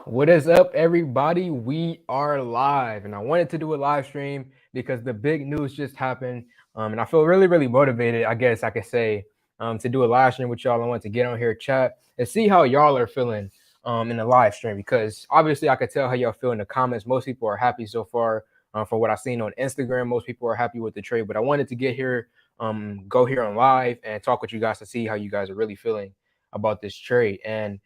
What is up, everybody? We are live, and I wanted to do a live stream because the big news just happened, and I feel really motivated. I guess I could say to do a live stream with y'all. I want to get on here, chat, and see how y'all are feeling in the live stream because obviously I could tell how y'all feel in the comments. Most people are happy so far from what I've seen on Instagram. Most people are happy with the trade, but I wanted to get here, go here on live, and talk with you guys to see how you guys are really feeling about this trade. And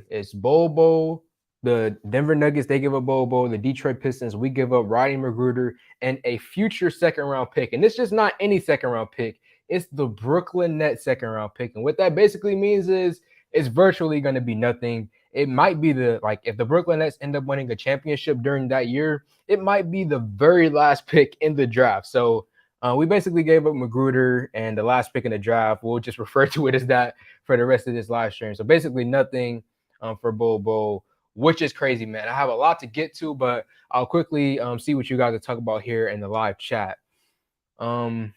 it's Bobo. The Denver Nuggets, they give up Bobo. The Detroit Pistons, we give up Rodney Magruder and a future second round pick. And it's just not any second round pick. It's the Brooklyn Nets second round pick. And what that basically means is it's virtually going to be nothing. It might be if the Brooklyn Nets end up winning a championship during that year, it might be the very last pick in the draft. So we basically gave up Magruder and the last pick in the draft. We'll just refer to it as that for the rest of this live stream. So basically nothing for Bobo, which is crazy, man. I have a lot to get to, but I'll quickly see what you guys are talking about here in the live chat.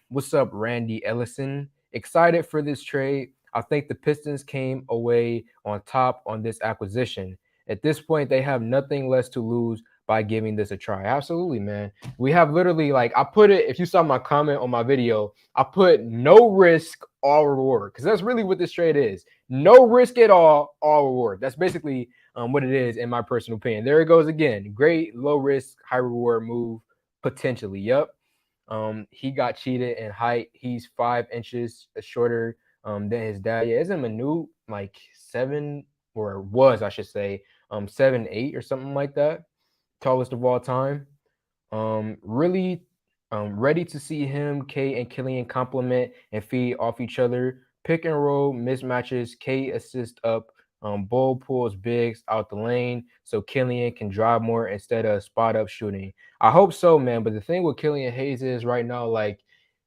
What's up, Randy Ellison? Excited for this trade. I think the Pistons came away on top on this acquisition. At this point, they have nothing less to lose by giving this a try. Absolutely, man. We have literally, I put it, if you saw my comment on my video, I put no risk, all reward, because that's really what this trade is. No risk at all reward. That's basically what it is in my personal opinion. There it goes again. Great low risk, high reward move, potentially. Yep. He got cheated in height. He's 5 inches shorter than his dad. Yeah, isn't Manu like 7, or was, I should say, 7'8" or something like that? Tallest of all time. Really ready to see him, K and Killian complement and feed off each other. Pick and roll mismatches. K assist up. Bull pulls bigs out the lane so Killian can drive more instead of spot up shooting. I hope so, man. But the thing with Killian Hayes is right now,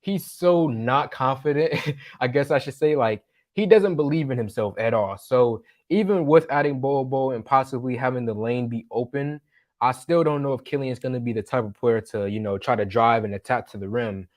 he's so not confident. I guess I should say, he doesn't believe in himself at all. So even with adding Bobo and possibly having the lane be open, I still don't know if Killian's going to be the type of player to, try to drive and attack to the rim.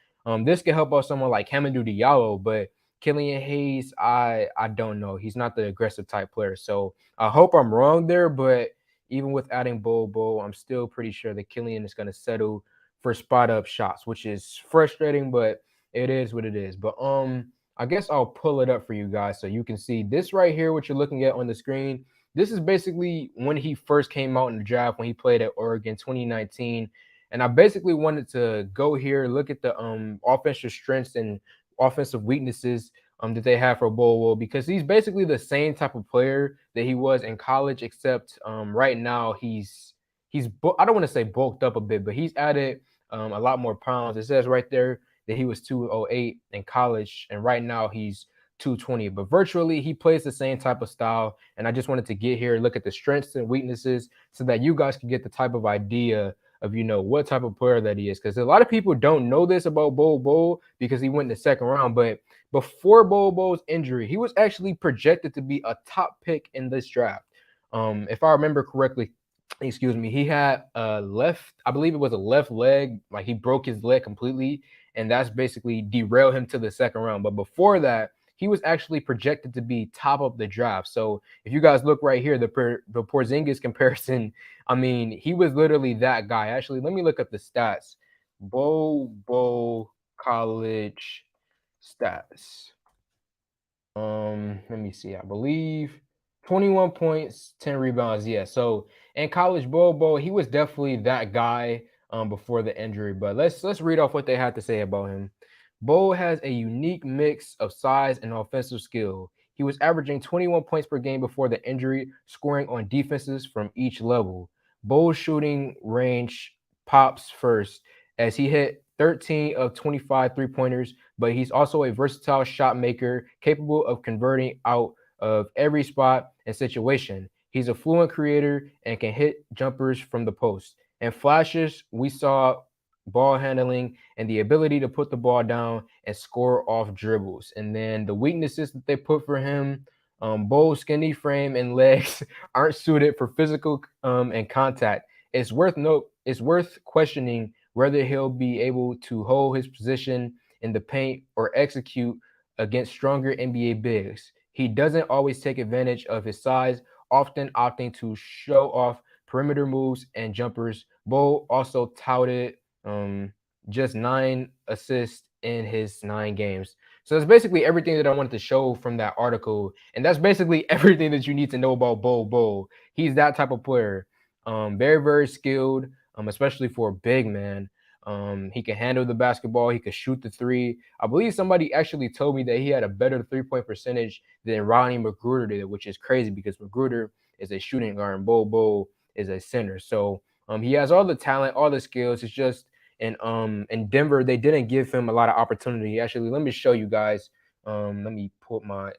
This can help out someone like Hamidou Diallo, but Killian Hayes, I don't know. He's not the aggressive type player. So I hope I'm wrong there, but even with adding Bobo, I'm still pretty sure that Killian is going to settle for spot up shots, which is frustrating, but it is what it is. But I guess I'll pull it up for you guys so you can see this right here, what you're looking at on the screen. This is basically when he first came out in the draft, when he played at Oregon 2019. And I basically wanted to go here, look at the offensive strengths and offensive weaknesses that they have for Bowl, because he's basically the same type of player that he was in college, except right now he's I don't want to say bulked up a bit, but he's added a lot more pounds. It says right there that he was 208 in college, and right now he's 220. But virtually, he plays the same type of style. And I just wanted to get here, look at the strengths and weaknesses, so that you guys can get the type of idea of what type of player that he is. Because a lot of people don't know this about Bobo because he went in the second round. But before Bobo's injury, he was actually projected to be a top pick in this draft. If I remember correctly, excuse me, he had a left, I believe it was a left leg, like he broke his leg completely, and that's basically derailed him to the second round. But before that, he was actually projected to be top of the draft. So if you guys look right here, the Porzingis comparison, I mean, he was literally that guy. Actually, let me look up the stats. Bobo college stats. Let me see. I believe 21 points, 10 rebounds. Yeah. So in college, Bobo, he was definitely that guy before the injury. But let's read off what they had to say about him. Bo has a unique mix of size and offensive skill. He was averaging 21 points per game before the injury, scoring on defenses from each level. Bo's shooting range pops first as he hit 13 of 25 three-pointers, but he's also a versatile shot maker capable of converting out of every spot and situation. He's a fluent creator and can hit jumpers from the post. In flashes, we saw ball handling and the ability to put the ball down and score off dribbles. And then the weaknesses that they put for him, Bo's skinny frame and legs aren't suited for physical and contact. It's worth questioning whether he'll be able to hold his position in the paint or execute against stronger NBA bigs. He doesn't always take advantage of his size, often opting to show off perimeter moves and jumpers. BOL also touted just 9 assists in his 9 games. So it's basically everything that I wanted to show from that article, and that's basically everything that you need to know about Bol. He's that type of player. Very, very skilled, especially for a big man. He can handle the basketball. He can shoot the three. I believe somebody actually told me that he had a better 3-point percentage than Ronnie McGruder did, which is crazy because McGruder is a shooting guard and Bol is a center. So he has all the talent, all the skills. It's just in Denver they didn't give him a lot of opportunity. Actually, let me show you guys. Let me put my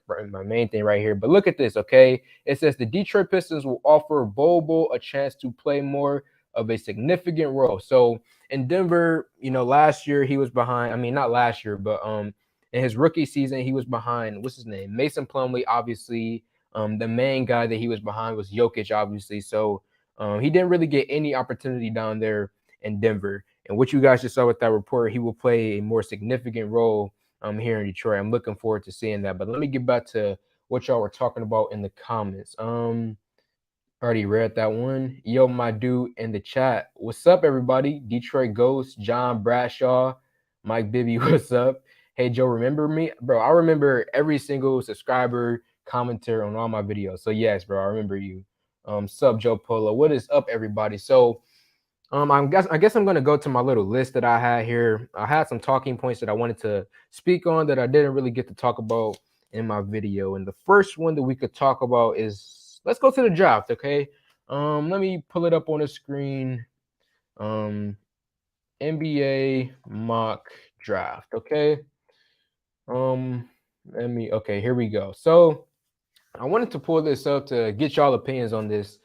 main thing right here. But look at this, okay? It says the Detroit Pistons will offer Bol a chance to play more of a significant role. So in Denver, last year he was behind. I mean, not last year, but in his rookie season, he was behind. What's his name? Mason Plumlee, obviously. The main guy that he was behind was Jokic, obviously. So he didn't really get any opportunity down there in Denver. And what you guys just saw with that report, he will play a more significant role here in Detroit. I'm looking forward to seeing that. But let me get back to what y'all were talking about in the comments. Already read that one. Yo, my dude in the chat. What's up, everybody? Detroit Ghost, John Bradshaw, Mike Bibby, what's up? Hey, Joe, remember me? Bro, I remember every single subscriber, commenter on all my videos. So, yes, bro, I remember you. Sub Joe Polo. What is up, everybody? So, I guess I'm gonna go to my little list that I had here. I had some talking points that I wanted to speak on that I didn't really get to talk about in my video. And the first one that we could talk about is let's go to the draft, okay? Let me pull it up on the screen. NBA mock draft, okay? Okay, here we go. So I wanted to pull this up to get y'all opinions on this.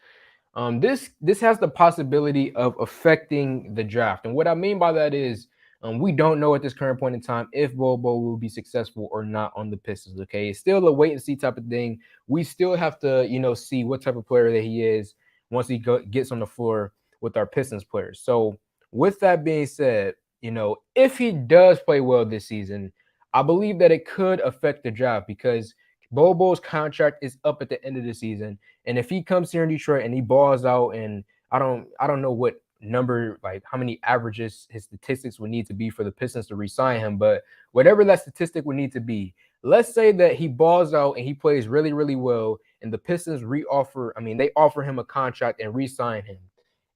This has the possibility of affecting the draft, and what I mean by that is we don't know at this current point in time if Bol will be successful or not on the Pistons. Okay, it's still a wait and see type of thing. We still have to see what type of player that he is once he gets on the floor with our Pistons players. So with that being said, if he does play well this season, I believe that it could affect the draft because Bol's contract is up at the end of the season. And if he comes here in Detroit and he balls out, and I don't know what number, like how many averages his statistics would need to be for the Pistons to re-sign him, but whatever that statistic would need to be, let's say that he balls out and he plays really, really well, and the Pistons they offer him a contract and re-sign him.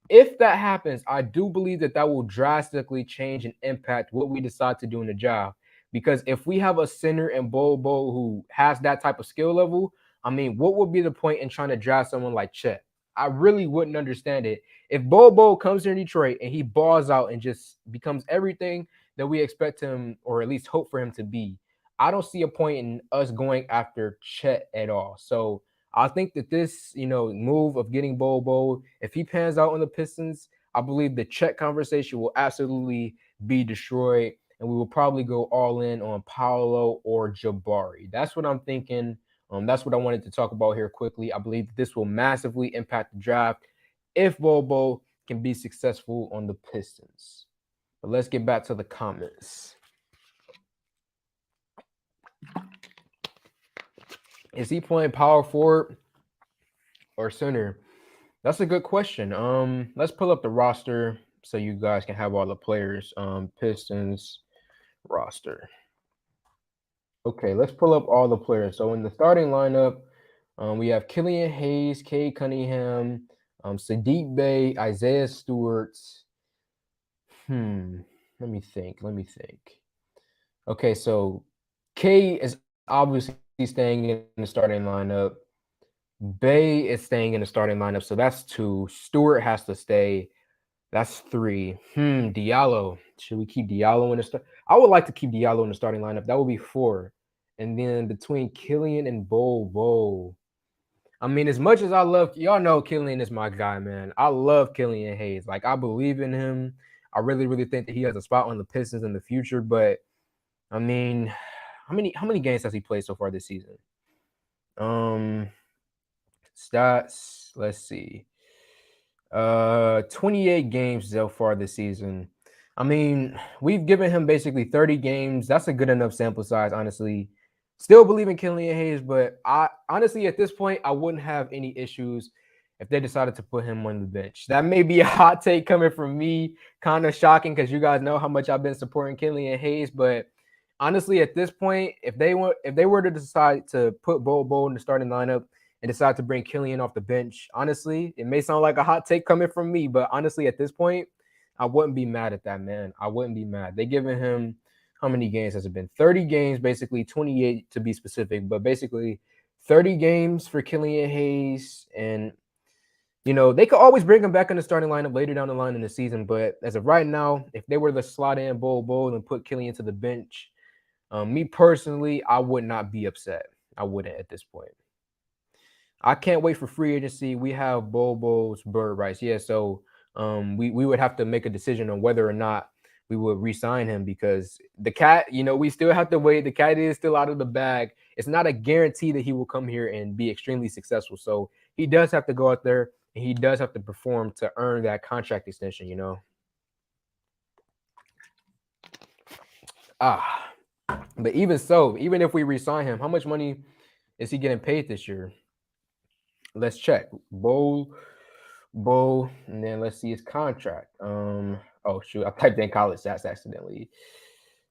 If that happens, I do believe that will drastically change and impact what we decide to do in the job. Because if we have a center in Bol who has that type of skill level, what would be the point in trying to draft someone like Chet? I really wouldn't understand it. If Bol comes here in Detroit and he balls out and just becomes everything that we expect him, or at least hope for him to be, I don't see a point in us going after Chet at all. So I think that this, move of getting Bol, if he pans out on the Pistons, I believe the Chet conversation will absolutely be destroyed, and we will probably go all in on Paolo or Jabari. That's what I'm thinking. That's what I wanted to talk about here quickly. I believe this will massively impact the draft if Bol can be successful on the Pistons. But let's get back to the comments. Is he playing power forward or center? That's a good question. Let's pull up the roster so you guys can have all the players. Pistons roster. Okay, let's pull up all the players. So in the starting lineup, we have Killian Hayes, Cade Cunningham, Sadiq Bey, Isaiah Stewart. Let me think. Okay, so Cade is obviously staying in the starting lineup. Bey is staying in the starting lineup, so that's 2. Stewart has to stay. That's 3. Diallo. Should we keep Diallo in the start? I would like to keep Diallo in the starting lineup. That would be 4. And then between Killian and Bol. As much as I love, y'all know Killian is my guy, man. I love Killian Hayes. Like, I believe in him. I really, really think that he has a spot on the Pistons in the future. But how many games has he played so far this season? Stats. Let's see. 28 games so far this season. We've given him basically 30 games. That's a good enough sample size, honestly. Still believe in Killian Hayes, but I honestly at this point I wouldn't have any issues if they decided to put him on the bench. That may be a hot take coming from me, kind of shocking because you guys know how much I've been supporting Killian Hayes. But honestly, at this point, if they were to decide to put Bol in the starting lineup and decide to bring Killian off the bench, honestly, it may sound like a hot take coming from me, but honestly, at this point, I wouldn't be mad at that, man. I wouldn't be mad. They giving him how many games has it been? 30 games, basically 28 to be specific, but basically 30 games for Killian Hayes. And, they could always bring him back in the starting lineup later down the line in the season. But as of right now, if they were to slot in Bol and put Killian to the bench, me personally, I would not be upset. I wouldn't at this point. I can't wait for free agency. We have Bol's bird rights. Yeah, so we would have to make a decision on whether or not we would re-sign him because the cat, we still have to wait. The cat is still out of the bag. It's not a guarantee that he will come here and be extremely successful. So he does have to go out there and he does have to perform to earn that contract extension. But even so, even if we re-sign him, how much money is he getting paid this year? Let's check. Bo, and then let's see his contract. Oh shoot, I typed in college stats accidentally.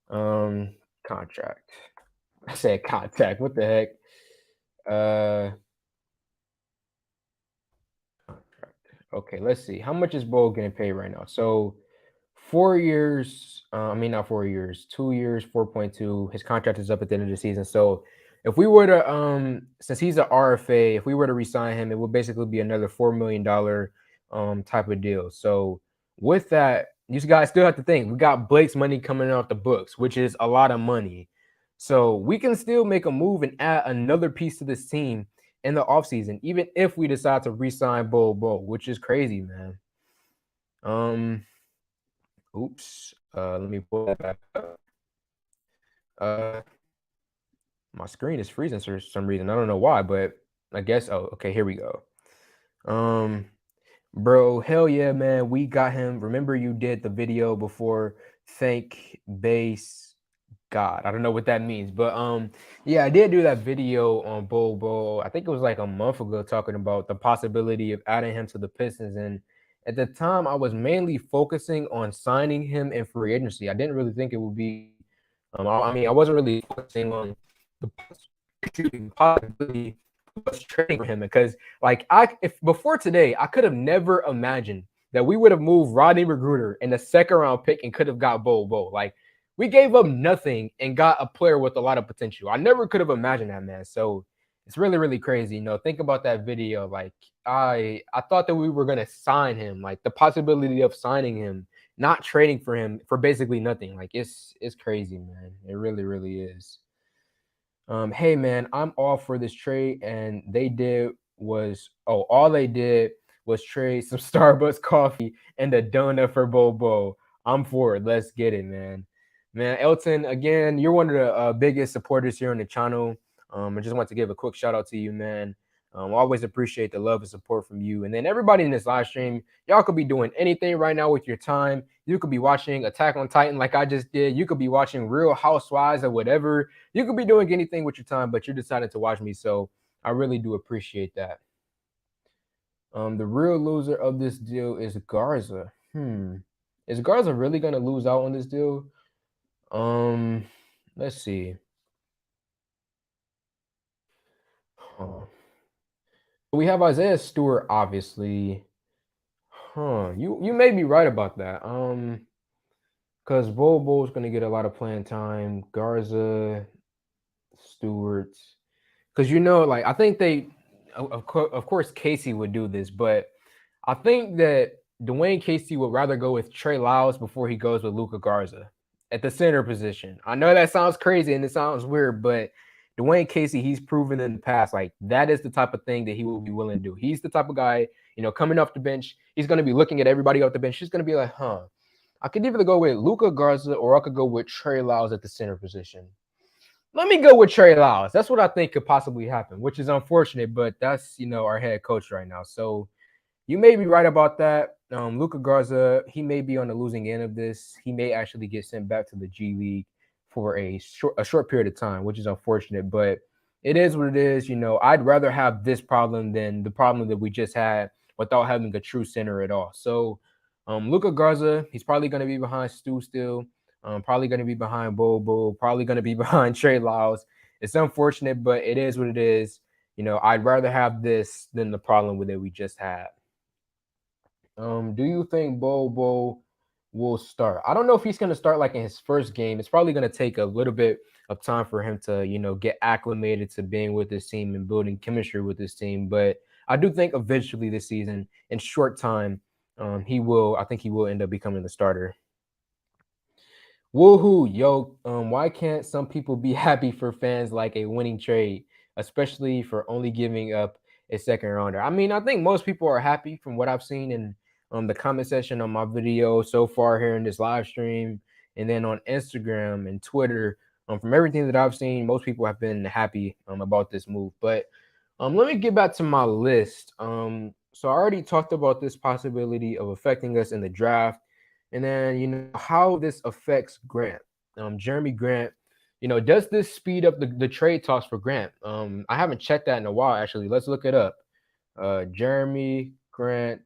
Contract. I said contact. What the heck? Contract. Okay, let's see. How much is Bo getting paid right now? So 4 years. Not 4 years. 2 years. 4.2. His contract is up at the end of the season. So if we were to since he's an RFA, if we were to resign him, it would basically be another $4 million type of deal. So with that, you guys still have to think we got Blake's money coming off the books, which is a lot of money. So we can still make a move and add another piece to this team in the offseason, even if we decide to re-sign Bol, which is crazy, man. Oops. Let me pull that back up. My screen is freezing for some reason. I don't know why, but I guess. Oh, okay. Here we go. Bro, hell yeah, man. We got him. Remember, you did the video before. Thank base God. I don't know what that means, but yeah, I did do that video on Bol. I think it was like a month ago, talking about the possibility of adding him to the Pistons. And at the time, I was mainly focusing on signing him in free agency. I didn't really think it would be. I wasn't really focusing on the possibility was trading for him because if before today I could have never imagined that we would have moved Rodney Magruder in the second round pick and could have got Bol. Like we gave up nothing and got a player with a lot of potential. I never could have imagined that, man. So it's really, really crazy. Think about that video. Like I thought that we were gonna sign him, like the possibility of signing him, not trading for him for basically nothing. Like it's crazy, man. It really, really is. Hey man, I'm all for this trade, and all they did was trade some Starbucks coffee and a donut for Bobo. I'm for it. Let's get it, man. Man, Elton, again, you're one of the biggest supporters here on the channel. I just want to give a quick shout out to you, man. Always appreciate the love and support from you. And then everybody in this live stream, y'all could be doing anything right now with your time. You could be watching Attack on Titan like I just did. You could be watching Real Housewives or whatever. You could be doing anything with your time, but you decided to watch me. So I really do appreciate that. The real loser of this deal is Garza. Is Garza really going to lose out on this deal? Let's see. We have Isaiah Stewart, obviously. You may be right about that. Because Bol's going to get a lot of playing time. Garza, Stewart. Because I think of course, Casey would do this, but I think that Dwayne Casey would rather go with Trey Lyles before he goes with Luka Garza at the center position. I know that sounds crazy and it sounds weird, but Dwayne Casey, he's proven in the past, like that is the type of thing that he will be willing to do. He's the type of guy, coming off the bench, he's going to be looking at everybody off the bench. He's going to be like, I could either go with Luka Garza or I could go with Trey Lyles at the center position. Let me go with Trey Lyles. That's what I think could possibly happen, which is unfortunate, but that's, our head coach right now. So you may be right about that. Luka Garza, he may be on the losing end of this. He may actually get sent back to the G League for a short period of time, which is unfortunate, but it is what it is. I'd rather have this problem than the problem that we just had without having a true center at all. So, Luka Garza, he's probably going to be behind Stu still, probably going to be behind Bobo, probably going to be behind Trey Lyles. It's unfortunate, but it is what it is. I'd rather have this than the problem that we just had. Do you think Bobo will start? I don't know if he's going to start like in his first game. It's probably going to take a little bit of time for him to, get acclimated to being with this team and building chemistry with this team. But I do think eventually this season, in short time, he will. I think he will end up becoming the starter. Woohoo, yo! Why can't some people be happy for fans like a winning trade, especially for only giving up a second rounder? I mean, I think most people are happy from what I've seen in the comment section on my video so far here in this live stream, and then on Instagram and Twitter. From everything that I've seen, most people have been happy about this move. But let me get back to my list. So I already talked about this possibility of affecting us in the draft, and then how this affects Grant. Jeremy Grant. Does this speed up the trade talks for Grant? I haven't checked that in a while actually. Let's look it up. Jeremy Grant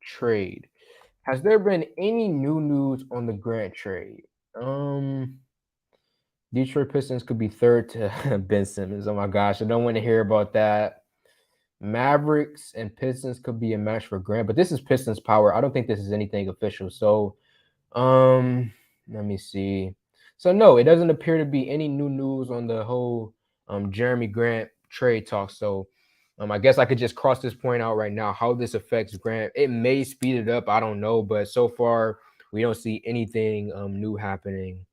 trade. Has there been any new news on the Grant trade? Detroit Pistons could be third to Ben Simmons. Oh my gosh, I don't want to hear about that. Mavericks and Pistons could be a match for Grant, but this is Pistons power. I don't think this is anything official. So, let me see. So no, it doesn't appear to be any new news on the whole Jeremy Grant trade talk. So, I guess I could just cross this point out right now. How this affects Grant, it may speed it up. I don't know, but so far we don't see anything new happening.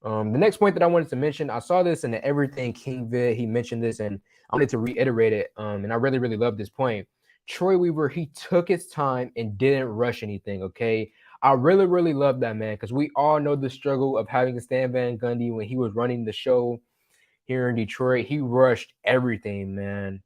The next point that I wanted to mention, I saw this in the Everything King vid. He mentioned this, and I wanted to reiterate it. And I really, really love this point. Troy Weaver, he took his time and didn't rush anything. Okay, I really, really love that, man, because we all know the struggle of having Stan Van Gundy when he was running the show here in Detroit. He rushed everything, man.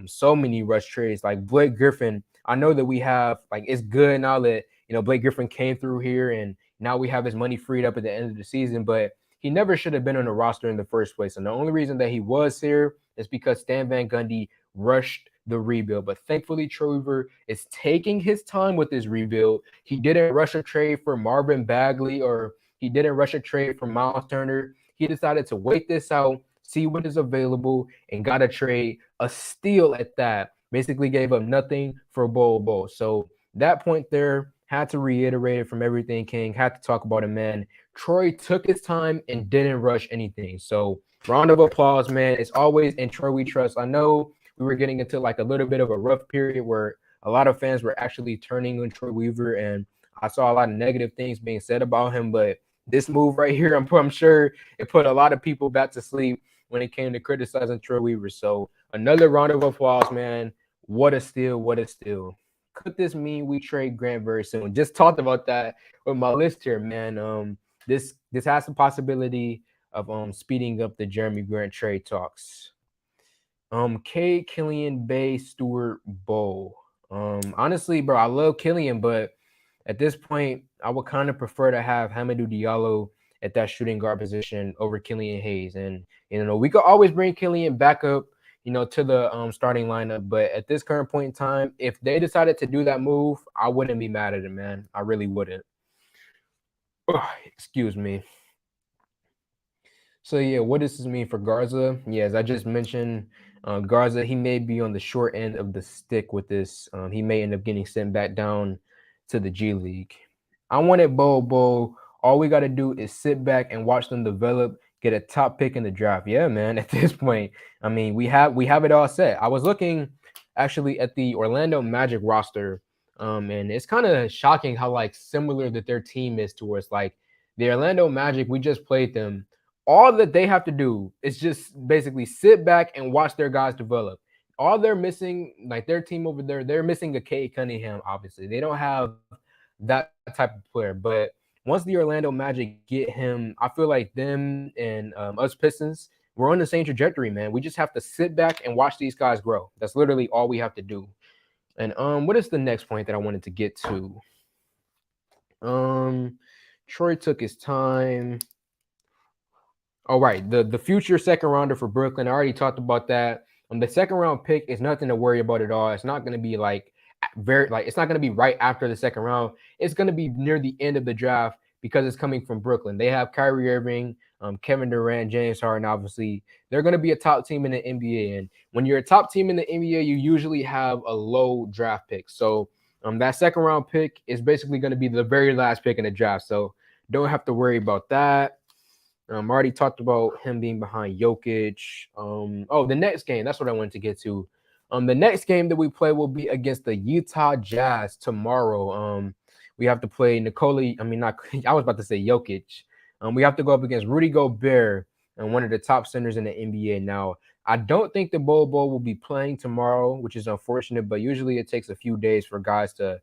So many rush trades. Like Blake Griffin, I know that we have like it's good now that Blake Griffin came through here and now we have his money freed up at the end of the season, but he never should have been on the roster in the first place. And the only reason that he was here is because Stan Van Gundy rushed the rebuild. But thankfully, Troy Weaver is taking his time with this rebuild. He didn't rush a trade for Marvin Bagley or he didn't rush a trade for Miles Turner. He decided to wait this out, see what is available, and got a trade, a steal at that. Basically gave up nothing for Bol. So that point there, had to reiterate it from Everything King, had to talk about it, man. Troy took his time and didn't rush anything. So round of applause, man. It's always in Troy we trust. I know we were getting into like a little bit of a rough period where a lot of fans were actually turning on Troy Weaver, and I saw a lot of negative things being said about him. But this move right here, I'm sure it put a lot of people back to sleep when it came to criticizing Troy Weaver. So another round of applause, man. What a steal, what a steal. Could this mean we trade Grant very soon? Just talked about that with my list here, man. This has the possibility of speeding up the Jeremy Grant trade talks. K Killian Bay Stewart Bowl. Honestly, bro, I love Killian, but at this point, I would kind of prefer to have Hamidou Diallo at that shooting guard position over Killian Hayes. And we could always bring Killian back up, to the starting lineup. But at this current point in time, if they decided to do that move, I wouldn't be mad at it, man. I really wouldn't. Excuse me. So yeah, what does this mean for Garza? Yeah, as I just mentioned, Garza, he may be on the short end of the stick with this. He may end up getting sent back down to the G League. I wanted Bo. All we got to do is sit back and watch them develop, get a top pick in the draft. Yeah, man. At this point, I mean, we have it all set. I was looking actually at the Orlando Magic roster, and it's kind of shocking how like similar that their team is to us. Like the Orlando Magic, we just played them. All that they have to do is just basically sit back and watch their guys develop. All they're missing, like their team over there, they're missing a Kate Cunningham, obviously. They don't have that type of player. But once the Orlando Magic get him, I feel like them and us Pistons, we're on the same trajectory, man. We just have to sit back and watch these guys grow. That's literally all we have to do. And what is the next point that I wanted to get to? Troy took his time. All right, the future second rounder for Brooklyn. I already talked about that. The second round pick is nothing to worry about at all. It's not going to be like very like it's not going to be right after the second round. It's going to be near the end of the draft because it's coming from Brooklyn. They have Kyrie Irving, Kevin Durant, James Harden. Obviously, they're going to be a top team in the NBA. And when you're a top team in the NBA, you usually have a low draft pick. So that second round pick is basically going to be the very last pick in the draft. So don't have to worry about that. I already talked about him being behind Jokic. The next game, that's what I wanted to get to. The next game that we play will be against the Utah Jazz tomorrow. We have to play Nikola. I mean, not. I was about to say Jokic. We have to go up against Rudy Gobert and one of the top centers in the NBA. Now, I don't think the Bol will be playing tomorrow, which is unfortunate. But usually, it takes a few days for guys to.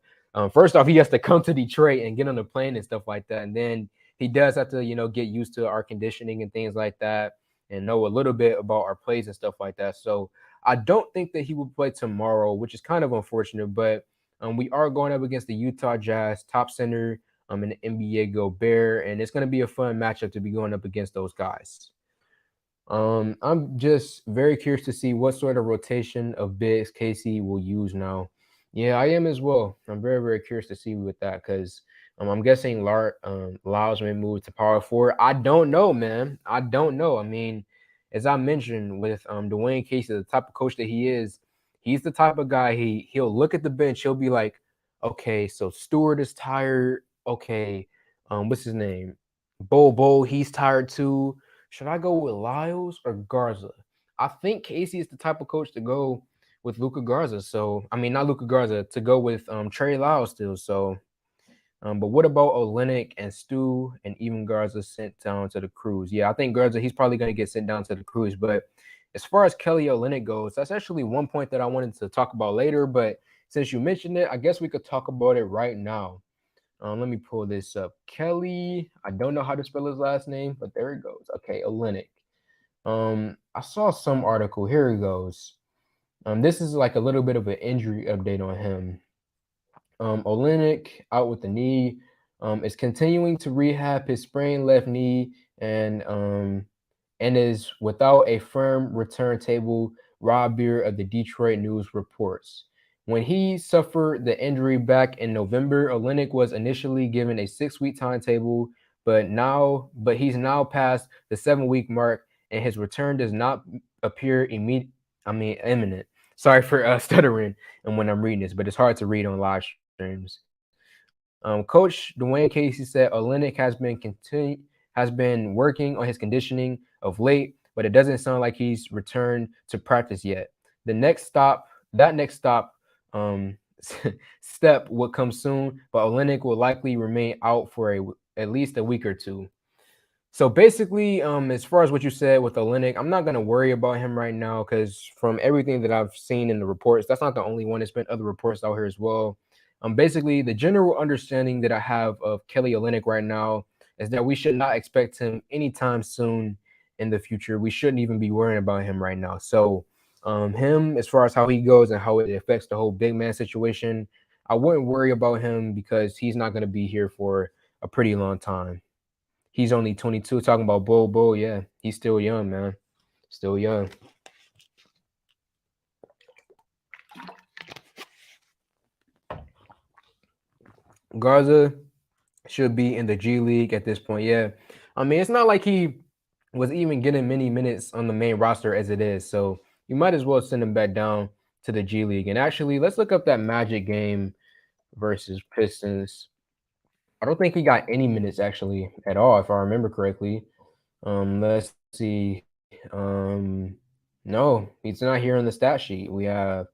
First off, he has to come to Detroit and get on the plane and stuff like that, and then he does have to, get used to our conditioning and things like that and know a little bit about our plays and stuff like that. So I don't think that he will play tomorrow, which is kind of unfortunate. But we are going up against the Utah Jazz top center in the NBA Gobert, and it's going to be a fun matchup to be going up against those guys. I'm just very curious to see what sort of rotation of bigs Casey will use now. Yeah, I am as well. I'm very, very curious to see with that because I'm guessing Lyles may move to power forward. I don't know, man. I don't know. I mean, as I mentioned with Dwayne Casey, the type of coach that he is, he's the type of guy he'll look at the bench, he'll be like, okay, so Stewart is tired. Okay, what's his name? Bo, he's tired too. Should I go with Lyles or Garza? I think Casey is the type of coach to go with Luka Garza. So I mean, not Luka Garza, to go with Trey Lyles still. So, but what about Olenek and Stu and even Garza sent down to the cruise? Yeah, I think Garza he's probably going to get sent down to the cruise. But as far as Kelly Olenek goes, that's actually one point that I wanted to talk about later. But since you mentioned it, I guess we could talk about it right now. Let me pull this up. Kelly, I don't know how to spell his last name, but there it goes. Okay, Olenek. I saw some article. Here it goes. This is like a little bit of an injury update on him. Olenek out with the knee. Is continuing to rehab his sprained left knee and is without a firm return table. Rob Beer of the Detroit News reports. When he suffered the injury back in November, Olenek was initially given a 6-week timetable, but he's now past the 7-week mark, and his return does not appear imminent. Sorry for stuttering and when I'm reading this, but it's hard to read on live streams. Coach Dwayne Casey said Olenek has been working on his conditioning of late, but it doesn't sound like he's returned to practice yet. That next stop, um, step will come soon, but Olenek will likely remain out for at least a week or two. So basically, as far as what you said with Olenek, I'm not gonna worry about him right now because from everything that I've seen in the reports, that's not the only one. There's been other reports out here as well. Basically, the general understanding that I have of Kelly Olenek right now is that we should not expect him anytime soon in the future. We shouldn't even be worrying about him right now. So, him as far as how he goes and how it affects the whole big man situation, I wouldn't worry about him because he's not going to be here for a pretty long time. He's only 22. Talking about Bull, yeah, he's still young, man. Still young. Garza should be in the G League at this point. Yeah, I mean it's not like he was even getting many minutes on the main roster as it is. So you might as well send him back down to the G League. And actually, let's look up that Magic game versus Pistons. I don't think he got any minutes actually at all, if I remember correctly. Let's see. No, he's not here on the stat sheet. We have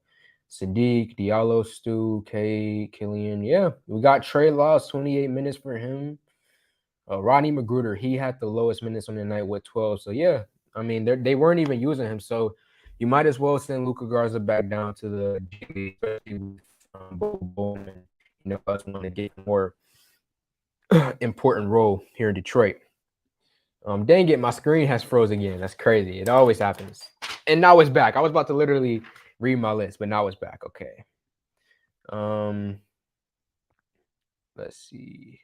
Sadiq, Diallo, Stu, K, Killian. Yeah, we got Trey Lyles, 28 minutes for him. Rodney Magruder, he had the lowest minutes on the night with 12. So yeah, I mean they weren't even using him. So you might as well send Luka Garza back down to the G League, especially with Bowman. Us want to get more important role here in Detroit. Dang it, my screen has froze again. That's crazy. It always happens. And now it's back. I was about to literally read my list, but now it's back. Okay. Let's see.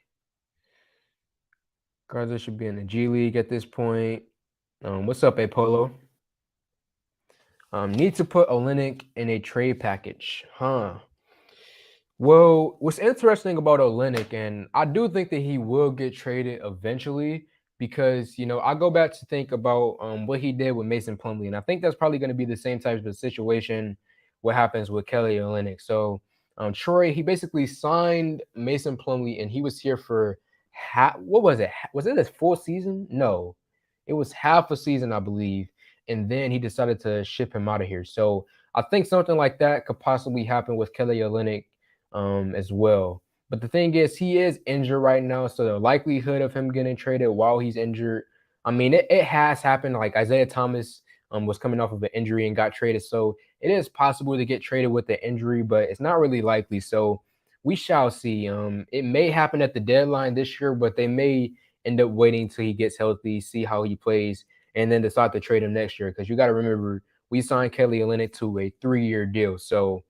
Garza should be in the G League at this point. What's up, Apollo? Need to put Olenek in a trade package, huh? Well, what's interesting about Olenek, and I do think that he will get traded eventually because I go back to think about what he did with Mason Plumlee, and I think that's probably going to be the same type of situation what happens with Kelly Olenek. So Troy, he basically signed Mason Plumlee, and he was here for what was it? Was it his full season? No, it was half a season, I believe, and then he decided to ship him out of here. So I think something like that could possibly happen with Kelly Olynyk as well. But the thing is, he is injured right now, so the likelihood of him getting traded while he's injured, I mean, it has happened. Like Isaiah Thomas was coming off of an injury and got traded, so it is possible to get traded with the injury, but it's not really likely. So we shall see. It may happen at the deadline this year, but they may end up waiting till he gets healthy, see how he plays, and then decide to trade him next year. Because you got to remember, we signed Kelly Olynyk to a 3-year deal, so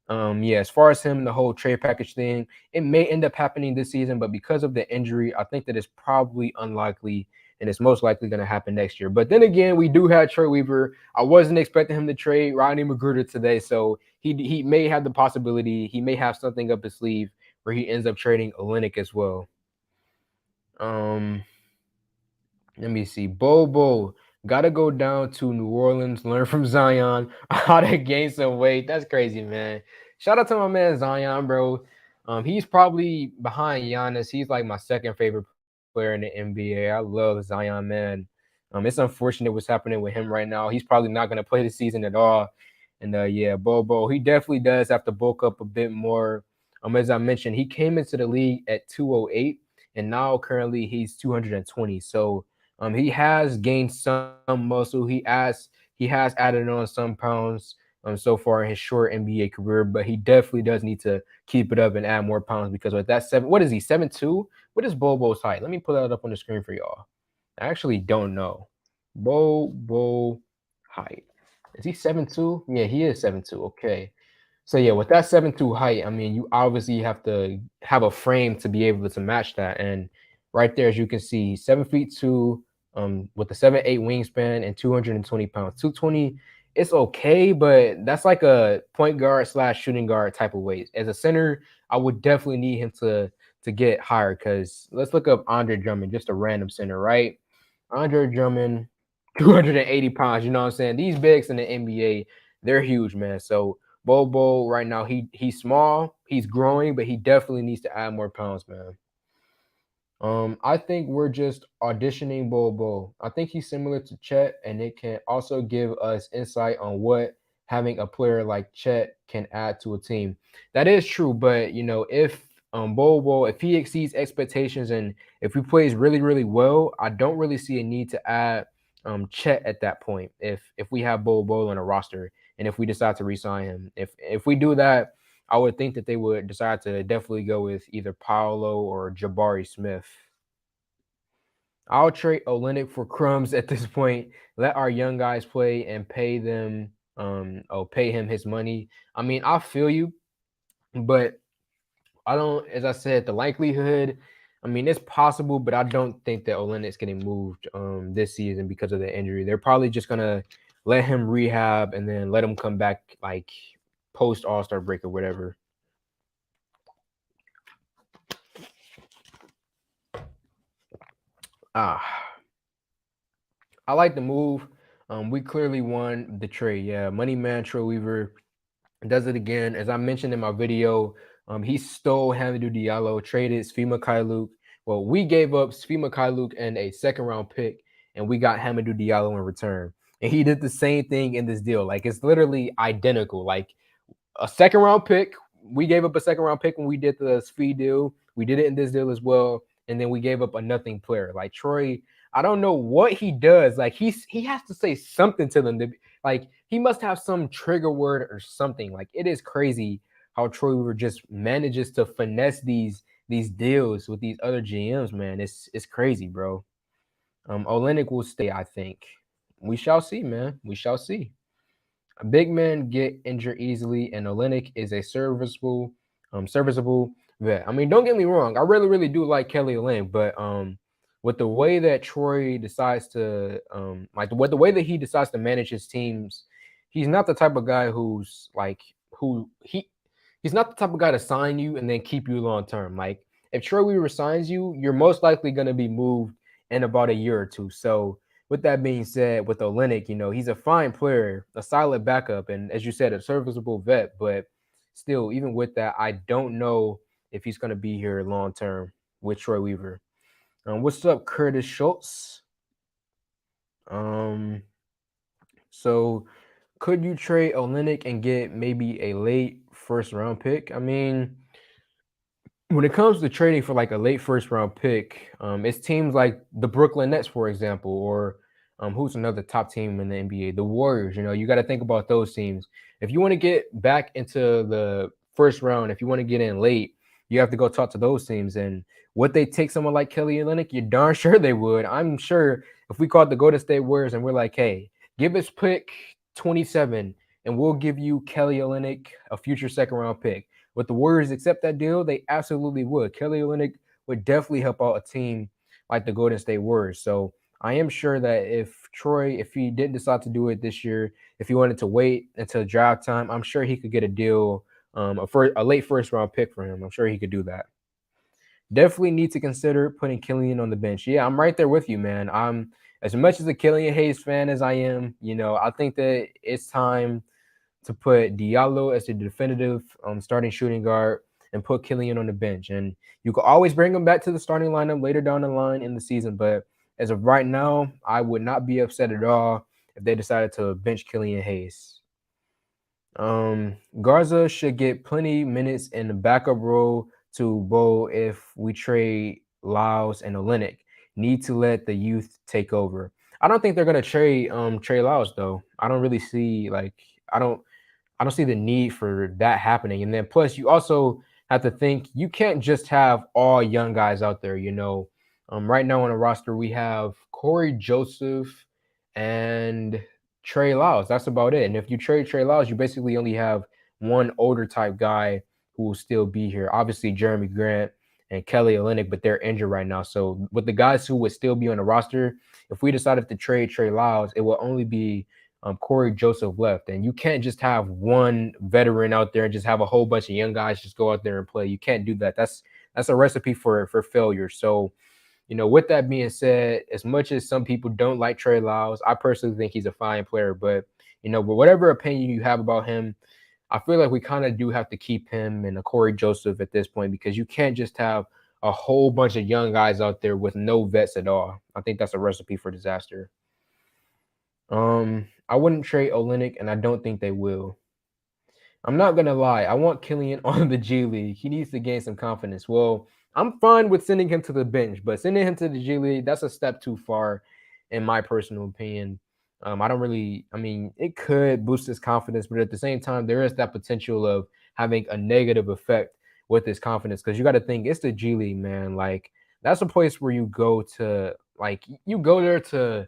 yeah, as far as him, the whole trade package thing, it may end up happening this season, but because of the injury, I think that it's probably unlikely and it's most likely going to happen next year. But then again, we do have Troy Weaver. I wasn't expecting him to trade Rodney Magruder today, so he may have the possibility, he may have something up his sleeve where he ends up trading Olynyk as well. Um, Let me see. Bobo gotta go down to New Orleans, learn from Zion how to gain some weight. That's crazy, man. Shout out to my man Zion, bro. He's probably behind Giannis. He's like my second favorite player in the NBA. I love Zion, man. It's unfortunate what's happening with him right now. He's probably not gonna play the season at all. And yeah, Bobo, he definitely does have to bulk up a bit more. As I mentioned, he came into the league at 208, and now currently he's 220. So he has gained some muscle. He has added on some pounds so far in his short NBA career, but he definitely does need to keep it up and add more pounds because with that what is he 7'2"? What is Bobo's height? Let me pull that up on the screen for y'all. I actually don't know. Bobo height. Is he 7'2"? Yeah, he is 7'2". Okay. So yeah, with that 7'2" height, I mean, you obviously have to have a frame to be able to match that. And right there, as you can see, 7 feet 2, with a 7'8" wingspan and 220 pounds. 220, it's okay, but that's like a point guard slash shooting guard type of weight. As a center, I would definitely need him to get higher because let's look up Andre Drummond, just a random center, right? Andre Drummond, 280 pounds. You know what I'm saying? These bigs in the NBA, they're huge, man. So Bobo right now, he's small, he's growing, but he definitely needs to add more pounds, man. I think we're just auditioning Bobo. I think he's similar to Chet, and it can also give us insight on what having a player like Chet can add to a team. That is true, but if Bobo, if he exceeds expectations and if he plays really, really well, I don't really see a need to add Chet at that point. If we have Bobo on a roster and if we decide to re-sign him, if we do that, I would think that they would decide to definitely go with either Paolo or Jabari Smith. I'll trade Olynyk for crumbs at this point. Let our young guys play and pay them. Pay him his money. I mean, I feel you, but I don't. As I said, the likelihood. I mean, it's possible, but I don't think that Olynyk's getting moved this season because of the injury. They're probably just gonna let him rehab and then let him come back like post All-Star break or whatever. Ah, I like the move. We clearly won the trade. Yeah, Money Man Troy Weaver does it again. As I mentioned in my video, he stole Hamidou Diallo, traded Svi Mikhailiuk. Well, we gave up Svi Mikhailiuk and a second-round pick, and we got Hamidou Diallo in return. And he did the same thing in this deal. Like, it's literally identical. Like, a second-round pick. We gave up a second-round pick when we did the Svi deal. We did it in this deal as well. And then we gave up a nothing player. Like, Troy, I don't know what he does. Like, he has to say something to them. Like, he must have some trigger word or something. Like, it is crazy how Troy Weaver just manages to finesse these deals with these other GMs, man. It's crazy, bro. Olynyk will stay, I think. We shall see, man. We shall see. Big men get injured easily, and Olynyk is a serviceable vet. I mean, don't get me wrong. I really, really do like Kelly Olynyk, but with the way that Troy decides to like with the way that he decides to manage his teams, he's not the type of guy who's like who he's not the type of guy to sign you and then keep you long term. Like if Troy Weaver signs you, you're most likely going to be moved in about a year or two. So with that being said, with Olynyk, he's a fine player, a solid backup, and as you said, a serviceable vet. But still, even with that, I don't know if he's going to be here long term with Troy Weaver. What's up, Curtis Schultz? Um, so could you trade Olynyk and get maybe a late first round pick? I mean, when it comes to trading for like a late first round pick, it's teams like the Brooklyn Nets, for example, or who's another top team in the NBA, the Warriors. You got to think about those teams. If you want to get back into the first round, if you want to get in late, you have to go talk to those teams. And would they take someone like Kelly Olynyk? You're darn sure they would. I'm sure if we called the Golden State Warriors and we're like, hey, give us pick 27 and we'll give you Kelly Olynyk, a future second round pick. Would the Warriors accept that deal? They absolutely would. Kelly Olynyk would definitely help out a team like the Golden State Warriors. So I am sure that if he didn't decide to do it this year, if he wanted to wait until draft time, I'm sure he could get a deal, a late first round pick for him. I'm sure he could do that. Definitely need to consider putting Killian on the bench. Yeah, I'm right there with you, man. I'm as much as a Killian Hayes fan as I am. I think that it's time to put Diallo as the definitive starting shooting guard and put Killian on the bench. And you can always bring him back to the starting lineup later down the line in the season. But as of right now, I would not be upset at all if they decided to bench Killian Hayes. Garza should get plenty minutes in the backup role to BOL if we trade Lyles and Olynyk. Need to let the youth take over. I don't think they're gonna trade Trey Lyles though. I don't really see I don't see the need for that happening. And then plus you also have to think you can't just have all young guys out there, right now on the roster we have Corey Joseph and Trey Lyles. That's about it. And if you trade Trey Lyles, you basically only have one older type guy who will still be here. Obviously Jeremy Grant and Kelly Olynyk, but they're injured right now. So with the guys who would still be on the roster, if we decided to trade Trey Lyles, it will only be Corey Joseph left. And you can't just have one veteran out there and just have a whole bunch of young guys just go out there and play. You can't do that. That's a recipe for failure. So, with that being said, as much as some people don't like Trey Lyles, I personally think he's a fine player. But, but whatever opinion you have about him, I feel like we kind of do have to keep him and a Corey Joseph at this point because you can't just have a whole bunch of young guys out there with no vets at all. I think that's a recipe for disaster. I wouldn't trade Olynyk, and I don't think they will. I'm not gonna lie. I want Killian on the G League. He needs to gain some confidence. Well, I'm fine with sending him to the bench, but sending him to the G League, that's a step too far, in my personal opinion. I don't really. I mean, it could boost his confidence, but at the same time, there is that potential of having a negative effect with his confidence because you got to think it's the G League, man. Like that's a place where you go to, you go there to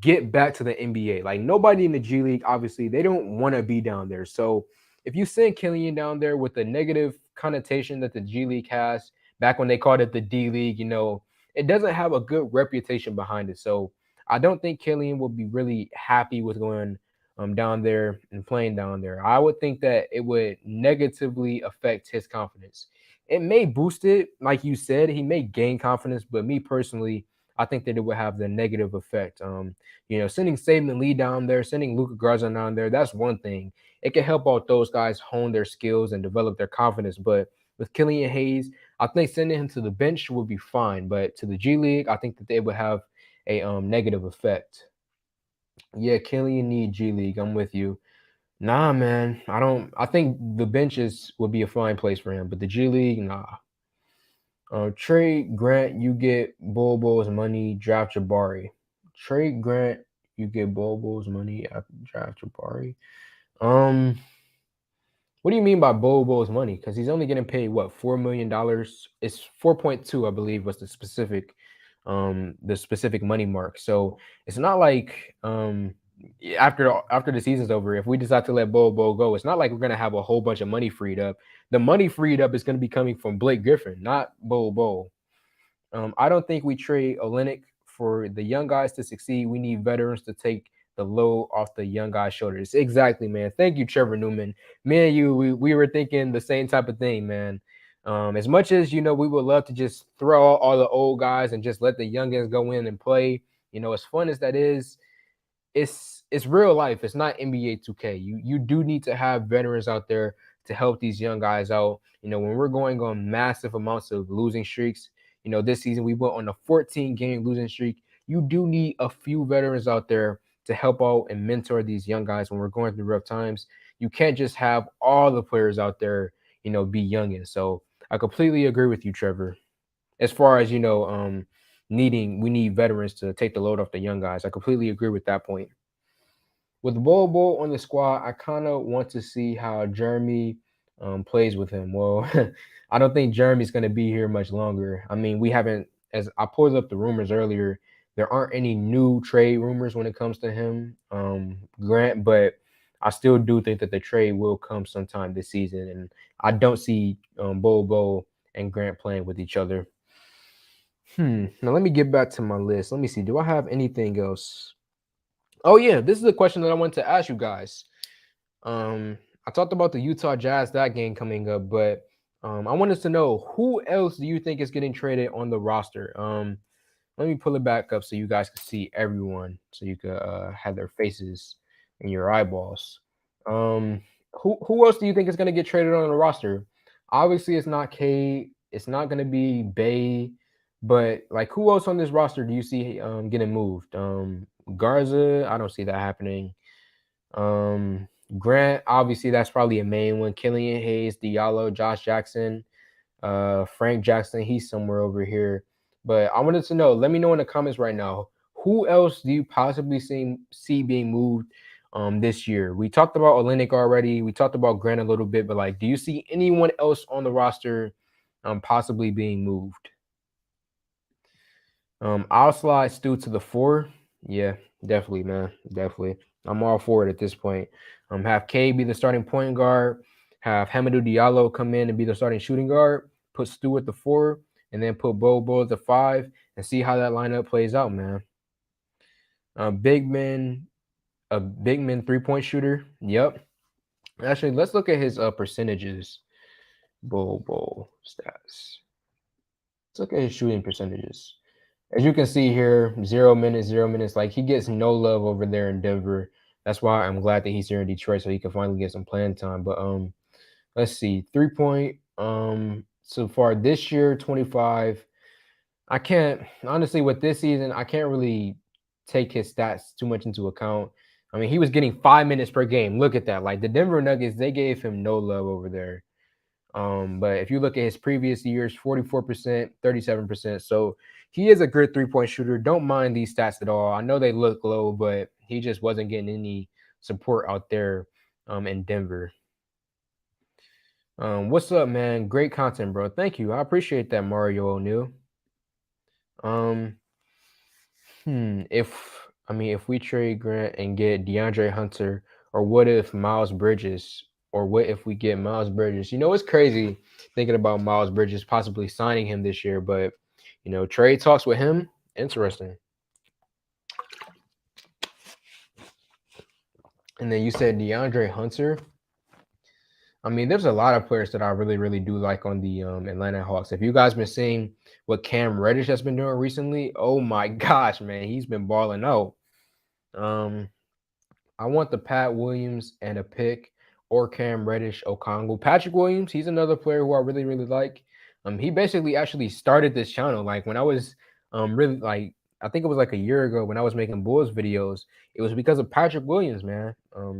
get back to the NBA. Like nobody in the G League, obviously, they don't want to be down there. So if you send Killian down there with the negative connotation that the G League has, back when they called it the D League, it doesn't have a good reputation behind it. So I don't think Killian will be really happy with going down there and playing down there. I would think that it would negatively affect his confidence. It may boost it, like you said, he may gain confidence, but me personally, I think that it would have the negative effect. Sending Saban Lee down there, sending Luka Garza down there, that's one thing. It can help out those guys hone their skills and develop their confidence. But with Killian Hayes, I think sending him to the bench would be fine. But to the G League, I think that they would have a negative effect. Yeah, Killian need G League. I'm with you. Nah, man. I don't. I think the benches would be a fine place for him, but the G League, nah. Trade Grant, you get Bobo's money, draft Jabari. Trade Grant, you get Bobo's money, draft Jabari. What do you mean by Bobo's money? Because he's only getting paid what, $4 million? It's 4.2, I believe, was the specific money mark. So it's not like after the season's over, if we decide to let Bobo go, it's not like we're gonna have a whole bunch of money freed up. The money freed up is gonna be coming from Blake Griffin, not Bobo. I don't think we trade Olenek for the young guys to succeed. We need veterans to take the load off the young guys' shoulders. Exactly, man. Thank you, Trevor Newman. Me and you, we were thinking the same type of thing, man. As much as we would love to just throw out all the old guys and just let the youngins go in and play. As fun as that is, it's real life. It's not NBA 2K. You do need to have veterans out there to help these young guys out. When we're going on massive amounts of losing streaks, this season we went on a 14 game losing streak. You do need a few veterans out there to help out and mentor these young guys when we're going through rough times. You can't just have all the players out there, be youngins. So I completely agree with you, Trevor. As far as we need veterans to take the load off the young guys. I completely agree with that point. With Bobo on the squad, I kind of want to see how Jeremy plays with him. Well, I don't think Jeremy's going to be here much longer. I mean, we haven't, as I pulled up the rumors earlier, there aren't any new trade rumors when it comes to him, Grant, but I still do think that the trade will come sometime this season. And I don't see Bobo and Grant playing with each other. Now let me get back to my list. Let me see. Do I have anything else? Oh yeah, this is a question that I wanted to ask you guys. I talked about the Utah Jazz, that game coming up, but I wanted to know, who else do you think is getting traded on the roster? Let me pull it back up so you guys can see everyone, so you could have their faces in your eyeballs. Um, who else do you think is going to get traded on the roster? Obviously, it's not Cade. It's not going to be Bay. But like, who else on this roster do you see getting moved? Garza, I don't see that happening. Grant, obviously that's probably a main one. Killian Hayes, Diallo, Josh Jackson, Frank Jackson, he's somewhere over here. But I wanted to know, let me know in the comments right now, who else do you possibly see being moved this year? We talked about Olenek already. We talked about Grant a little bit, but like, do you see anyone else on the roster possibly being moved? I'll slide Stu to the 4. Yeah, definitely, man. Definitely. I'm all for it at this point. Have K be the starting point guard, have Hamidou Diallo come in and be the starting shooting guard, put Stu at the 4, and then put Bobo at the 5, and see how that lineup plays out, man. Big man, a big man 3-point shooter. Yep. Actually, let's look at his percentages. Bobo stats. Let's look at his shooting percentages. As you can see here, 0 minutes, 0 minutes. Like, he gets no love over there in Denver. That's why I'm glad that he's here in Detroit, so he can finally get some playing time. But let's see, 3-point. So far this year, 25. I can't, honestly, with this season, I can't really take his stats too much into account. I mean, he was getting 5 minutes per game. Look at that. Like, the Denver Nuggets, they gave him no love over there. But if you look at his previous years, 44%, 37%. So he is a good 3-point shooter. Don't mind these stats at all. I know they look low, but he just wasn't getting any support out there in Denver. What's up, man? Great content, bro. Thank you. I appreciate that, Mario O'Neal. If we trade Grant and get DeAndre Hunter, or what if Miles Bridges, or what if we get Miles Bridges? It's crazy thinking about Miles Bridges possibly signing him this year, but trade talks with him, interesting. And then you said DeAndre Hunter. I mean, there's a lot of players that I really, really do like on the Atlanta Hawks. If you guys been seeing what Cam Reddish has been doing recently, oh my gosh, man, he's been balling out. I want the Pat Williams and a pick, or Cam Reddish, Okongwu. Patrick Williams, he's another player who I really, really like. He basically actually started this channel. Like, when I was really, like, I think it was like a year ago when I was making Bulls videos, it was because of Patrick Williams, man.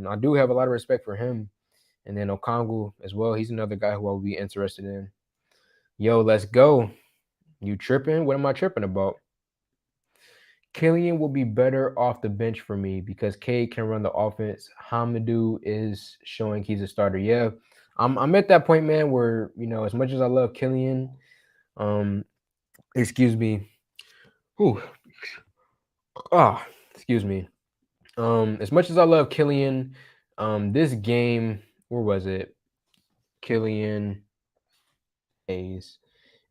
I do have a lot of respect for him. And then Okongwu as well. He's another guy who I'll be interested in. Yo, let's go. You tripping? What am I tripping about? Killian will be better off the bench for me because Cade can run the offense. Hamidou is showing he's a starter. Yeah, I'm at that point, man, where as much as I love Killian, excuse me. Whew. Excuse me. As much as I love Killian, this game, where was it? Killian Hayes.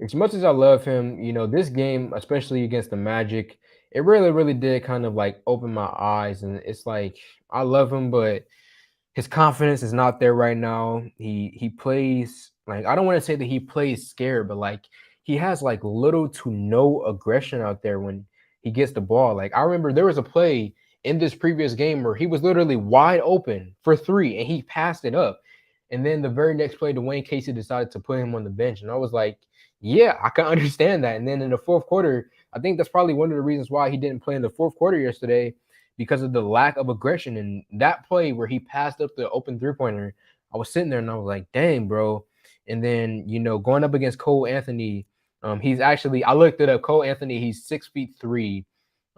as much as I love him, this game, especially against the Magic, it really, really did kind of like open my eyes. And it's like I love him, but his confidence is not there right now. He plays like I don't want to say that he plays scared, but like he has like little to no aggression out there when he gets the ball. Like I remember there was a play in this previous game where he was literally wide open for three and he passed it up. And then the very next play, Dwayne Casey decided to put him on the bench. And I was like, yeah, I can understand that. And then in the fourth quarter, I think that's probably one of the reasons why he didn't play in the fourth quarter yesterday because of the lack of aggression. And that play where he passed up the open three-pointer, I was sitting there and I was like, dang, bro. And then, going up against Cole Anthony, he's actually, I looked it up. Cole Anthony, he's 6'3".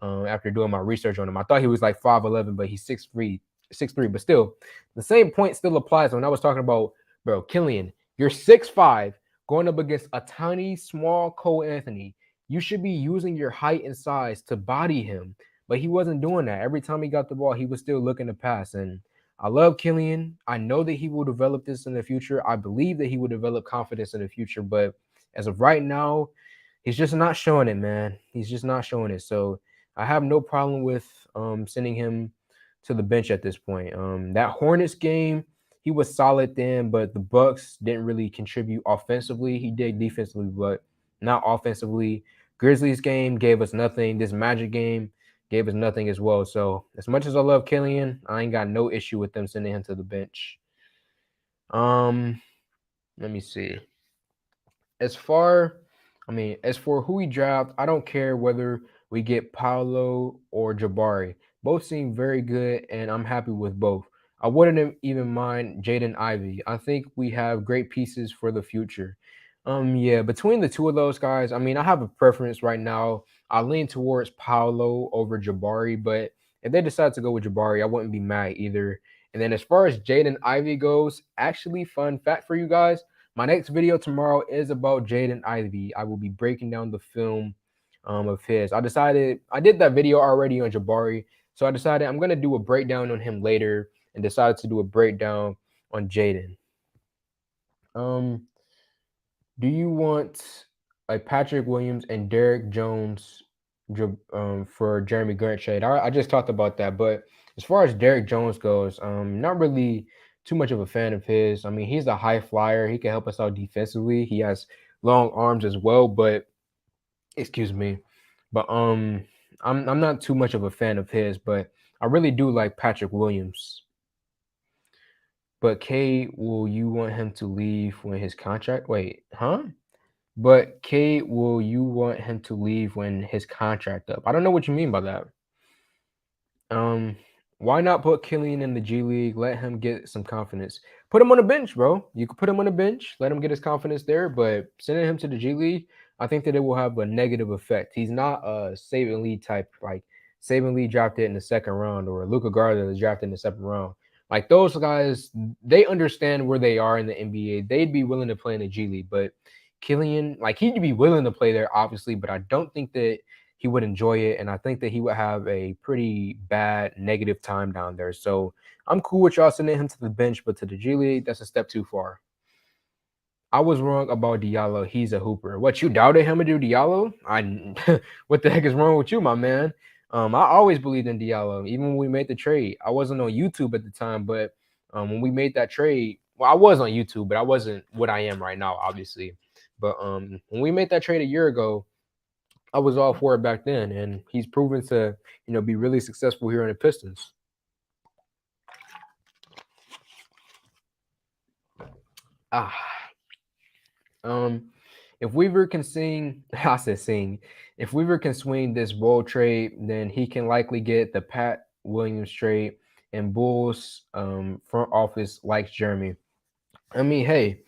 After doing my research on him, I thought he was like 5'11", but he's 6'3", 6'3". But still, the same point still applies when I was talking about, bro, Killian, you're 6'5", going up against a tiny, small Cole Anthony. You should be using your height and size to body him. But he wasn't doing that. Every time he got the ball, he was still looking to pass. And I love Killian. I know that he will develop this in the future. I believe that he will develop confidence in the future. But as of right now, he's just not showing it, man. He's just not showing it. So I have no problem with sending him to the bench at this point. That Hornets game, he was solid then, but the Bucks didn't really contribute offensively. He did defensively, but not offensively. Grizzlies game gave us nothing. This Magic game gave us nothing as well. So as much as I love Killian, I ain't got no issue with them sending him to the bench. Let me see. As far, as for who we draft, I don't care whether we get Paolo or Jabari. Both seem very good, and I'm happy with both. I wouldn't even mind Jaden Ivey. I think we have great pieces for the future. Yeah, between the two of those guys, I have a preference right now. I lean towards Paolo over Jabari, but if they decide to go with Jabari, I wouldn't be mad either. And then as far as Jaden Ivey goes, actually, fun fact for you guys, my next video tomorrow is about Jaden Ivey. I will be breaking down the film of his. I did that video already on Jabari, so I decided I'm gonna do a breakdown on him later, and decided to do a breakdown on Jaden. Do you want like Patrick Williams and Derek Jones for Jeremy Grant trade? I just talked about that, but as far as Derek Jones goes, not really too much of a fan of his. He's a high flyer. He can help us out defensively. He has long arms as well, but excuse me, but I'm not too much of a fan of his, but I really do like Patrick Williams. But K, will you want him to leave when his contract? Wait, huh? But K, will you want him to leave when his contract up? I don't know what you mean by that. Why not put Killian in the G League? Let him get some confidence. Put him on the bench, bro. You could put him on the bench, let him get his confidence there. But sending him to the G League, I think that it will have a negative effect. He's not a Saban Lee type, like Saban Lee drafted in the second round, or Luka Garza is drafted in the second round. Like those guys, they understand where they are in the NBA. They'd be willing to play in the G League, but Killian, like he'd be willing to play there, obviously, but I don't think that he would enjoy it, and I think that he would have a pretty bad negative time down there. So I'm cool with y'all sending him to the bench, but to the G League, that's a step too far. I was wrong about Diallo. He's a hooper. What, you doubted him to do Diallo? What the heck is wrong with you, my man? I always believed in Diallo, even when we made the trade. I wasn't on YouTube at the time, but when we made that trade, well, I was on YouTube, but I wasn't what I am right now, obviously. But when we made that trade a year ago, I was all for it back then, and he's proven to, be really successful here in the Pistons. If Weaver can sing, I said sing. If Weaver can swing this BOL trade, then he can likely get the Pat Williams trade, and Bulls front office likes Jeremy. Hey,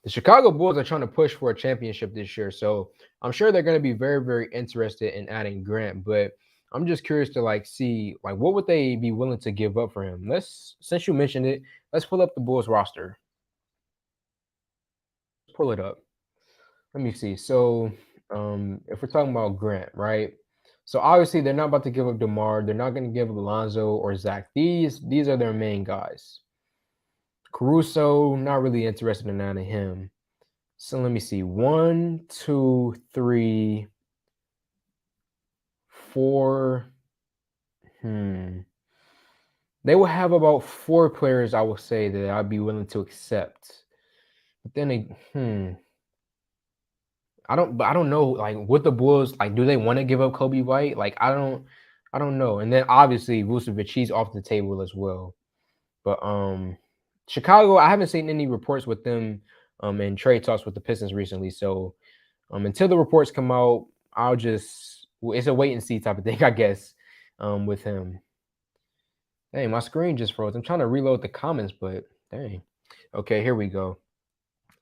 the Chicago Bulls are trying to push for a championship this year, so I'm sure they're going to be very, very interested in adding Grant. But I'm just curious to see what would they be willing to give up for him. Since you mentioned it, let's pull up the Bulls roster. Pull it up. Let me see. So, if we're talking about Grant, right? So obviously they're not about to give up DeMar. They're not going to give up Alonzo or Zach. These are their main guys. Caruso, not really interested in adding him. So let me see. One, two, three, four. Hmm. They will have about four players, I will say, that I'd be willing to accept. But then I don't know, like, what the Bulls like, do they wanna give up Kobe White? Like, I don't know. And then obviously Vucevic, he's off the table as well. But Chicago, I haven't seen any reports with them in trade talks with the Pistons recently. So until the reports come out, it's a wait and see type of thing, I guess, with him. Dang, my screen just froze. I'm trying to reload the comments, but dang. Okay, here we go.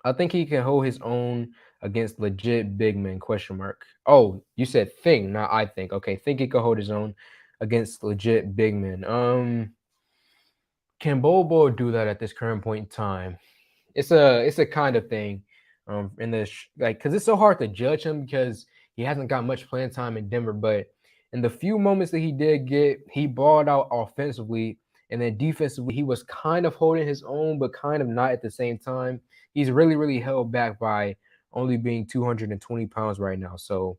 I think he can hold his own against legit big men, question mark. Oh, you said think, not I think. Okay, think he can hold his own against legit big men. Can Bobo do that at this current point in time? It's a kind of thing, in the like, because it's so hard to judge him because he hasn't got much playing time in Denver. But in the few moments that he did get, he balled out offensively, and then defensively he was kind of holding his own, but kind of not at the same time. He's really held back by only being 220 pounds right now. So,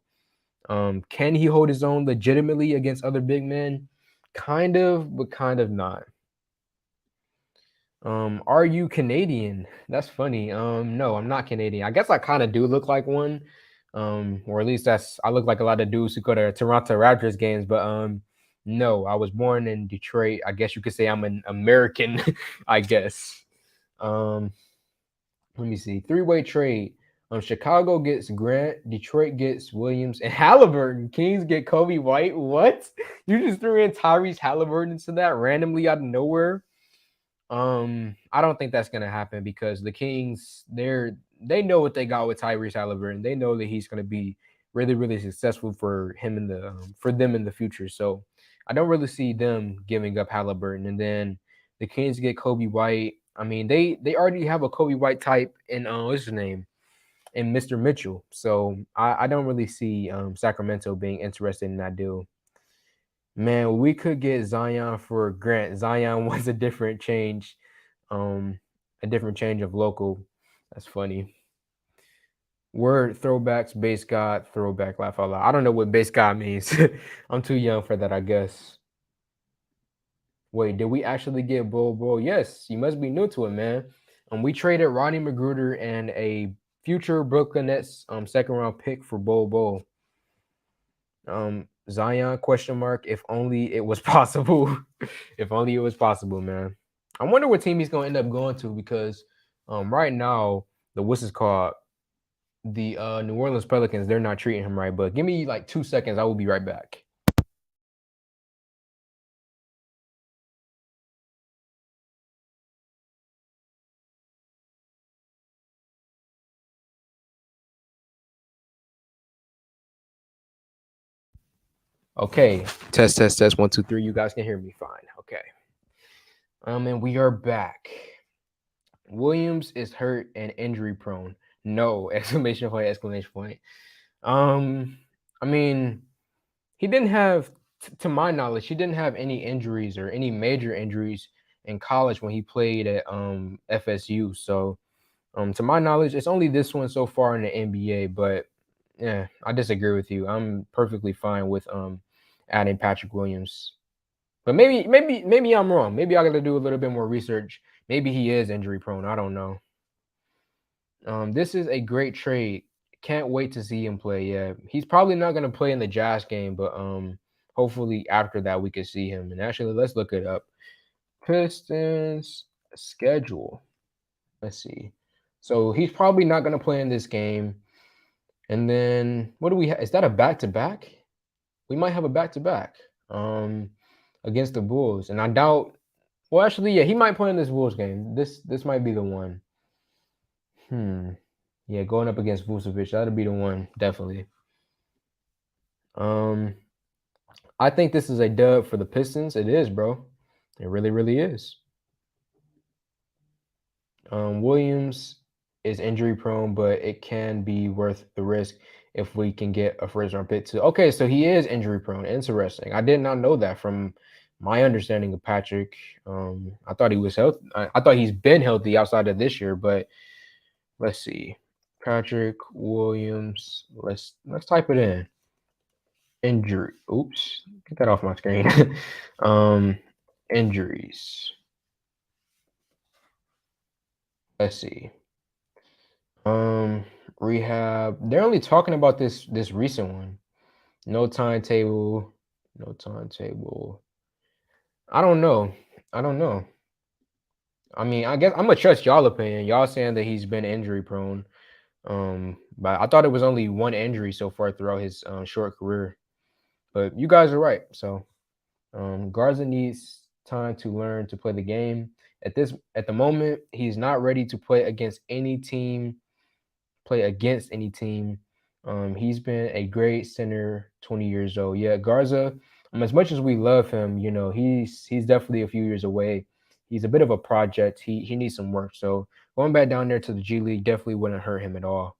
can he hold his own legitimately against other big men? Kind of, but kind of not. Are you Canadian? That's funny. No, I'm not Canadian. I guess I kind of do look like one. Or at least I look like a lot of dudes who go to Toronto Raptors games, but no, I was born in Detroit. I guess you could say I'm an American, I guess. Um, Let me see. Three-way trade. Chicago gets Grant, Detroit gets Williams, and Halliburton. Kings get Kobe White. What? You just threw in Tyrese Halliburton into that randomly out of nowhere? I don't think that's gonna happen because the Kings, they know what they got with Tyrese Halliburton. They know that he's gonna be really successful for him in the for them in the future. So I don't really see them giving up Halliburton. And then the Kings get Kobe White. I mean, they already have a Kobe White type in what's his name, in Mr. Mitchell. So I don't really see Sacramento being interested in that deal. Man, we could get Zion for Grant. Zion was a different change of local. That's funny. Word throwbacks, base god, throwback, laugh out loud. I don't know what base god means. I'm too young for that, I guess. Wait, did we actually get Bull Bull? Yes, you must be new to it, man. We traded Ronnie Magruder and a future Brooklyn Nets second round pick for Bull Bull. Zion question mark. If only it was possible. If only it was possible, man. I wonder what team he's gonna end up going to because right now the what's is called the New Orleans Pelicans, they're not treating him right. But give me like 2 seconds, I will be right back. Okay, test 1 2 3. You guys can hear me fine. Okay. And we are back. Williams is hurt and injury prone. No! Exclamation point! Exclamation point! Um, I mean, he didn't have, to my knowledge, he didn't have any injuries or any major injuries in college when he played at FSU. So, to my knowledge, it's only this one so far in the NBA. But yeah, I disagree with you. I'm perfectly fine with adding Patrick Williams. But maybe I'm wrong. Maybe I got to do a little bit more research. Maybe he is injury prone. I don't know. This is a great trade. Can't wait to see him play. Yeah, he's probably not gonna play in the Jazz game, but hopefully after that we can see him. And actually, let's look it up. Pistons schedule. Let's see. So he's probably not gonna play in this game. And then what do we have? Is that a back to back? We might have a back to back against the Bulls. And I doubt. Well, actually, yeah, he might play in this Bulls game. This might be the one. Yeah, going up against Vucevic, that'll be the one, definitely. Um, I think this is a dub for the Pistons. It is, bro. It really is. Williams is injury prone, but it can be worth the risk if we can get a first round pick too. Okay, so he is injury prone. Interesting. I did not know that from my understanding of Patrick. I thought he was healthy. I thought he's been healthy outside of this year, but let's see. Patrick Williams. Let's type it in. Injury. Oops. Get that off my screen. um, injuries. Let's see. Um, rehab. They're only talking about this recent one. No timetable. No timetable. I don't know. I don't know. I mean, I guess I'm gonna trust y'all opinion. Y'all saying that he's been injury prone. But I thought it was only one injury so far throughout his short career. But you guys are right. So Garza needs time to learn to play the game. At the moment, he's not ready to play against any team. Play against any team. He's been a great center, 20 years old. Yeah, Garza. As much as we love him, he's definitely a few years away. He's a bit of a project. He needs some work. So going back down there to the G League definitely wouldn't hurt him at all.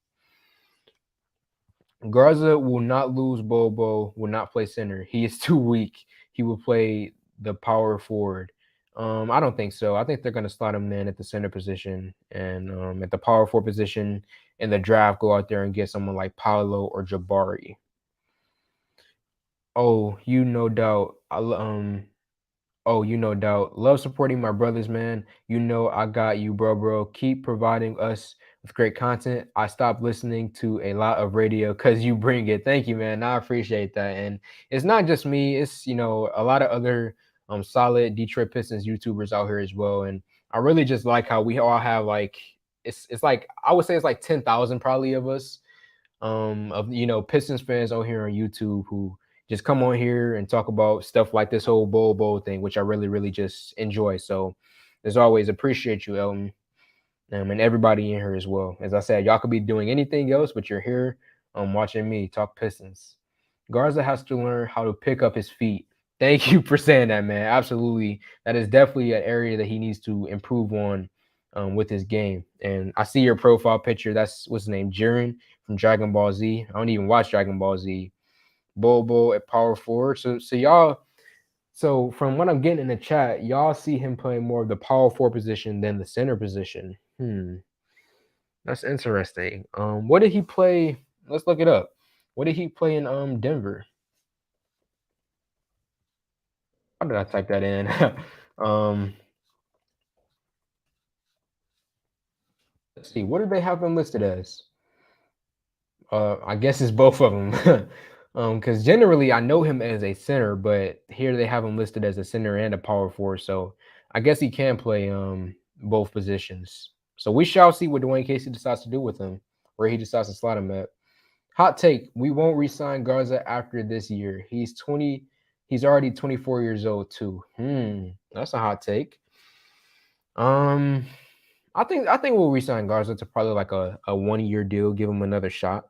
Garza will not lose Bobo, will not play center. He is too weak. He will play the power forward. I don't think so. I think they're going to slot him in at the center position and at the power forward position in the draft, go out there and get someone like Paolo or Jabari. Oh, you no doubt. Oh, you no doubt. Love supporting my brothers, man. You know I got you, bro. Keep providing us with great content. I stopped listening to a lot of radio because you bring it. Thank you, man. I appreciate that. And it's not just me, it's a lot of other solid Detroit Pistons YouTubers out here as well. And I really just like how we all have like it's like I would say it's like 10,000 probably of us of Pistons fans on here on YouTube who just come on here and talk about stuff like this whole bowl thing, which I really really just enjoy. So as always, appreciate you, Elton, and everybody in here as well. As I said, y'all could be doing anything else, but you're here watching me talk Pistons. Garza has to learn how to pick up his feet. Thank you for saying that, man. Absolutely, that is definitely an area that he needs to improve on with his game. And I see your profile picture. That's what's his name, Jiren from Dragon Ball Z. I don't even watch Dragon Ball Z. Bobo at power forward. So y'all. So from what I'm getting in the chat, y'all see him playing more of the power forward position than the center position. That's interesting. What did he play? Let's look it up. What did he play in Denver? How did I type that in? um, let's see. What did they have him listed as? I guess it's both of them. Because generally I know him as a center, but here they have him listed as a center and a power forward. So I guess he can play both positions. So we shall see what Dwayne Casey decides to do with him, where he decides to slot him at. Hot take: we won't re-sign Garza after this year. He's 20. He's already 24 years old too. That's a hot take. I think we'll re-sign Garza to probably like a 1-year deal, give him another shot.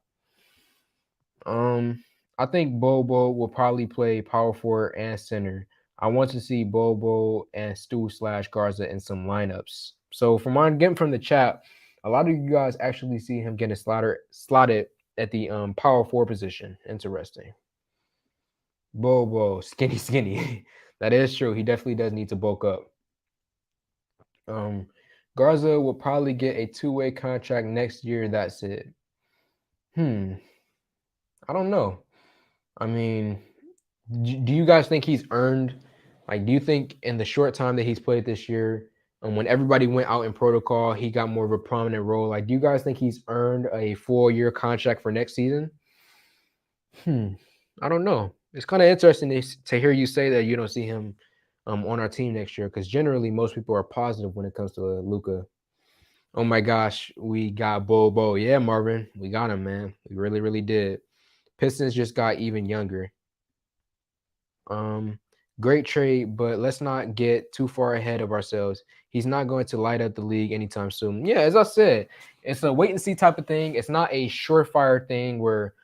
I think Bobo will probably play power forward and center. I want to see Bobo and Stu/Garza in some lineups. So from what I'm getting from the chat, a lot of you guys actually see him getting slotted at the power forward position. Interesting. Bobo, skinny. That is true. He definitely does need to bulk up. Garza will probably get a 2-way contract next year. That's it. I don't know. I mean, do you guys think he's earned? Like, do you think in the short time that he's played this year, and when everybody went out in protocol, he got more of a prominent role? Like, do you guys think he's earned a 4-year contract for next season? I don't know. It's kind of interesting to hear you say that you don't see him on our team next year, because generally most people are positive when it comes to Luka. Oh my gosh, we got Bobo. Yeah, Marvin, we got him, man. We really, really did. Pistons just got even younger. Great trade, but let's not get too far ahead of ourselves. He's not going to light up the league anytime soon. Yeah, as I said, it's a wait and see type of thing. It's not a surefire thing where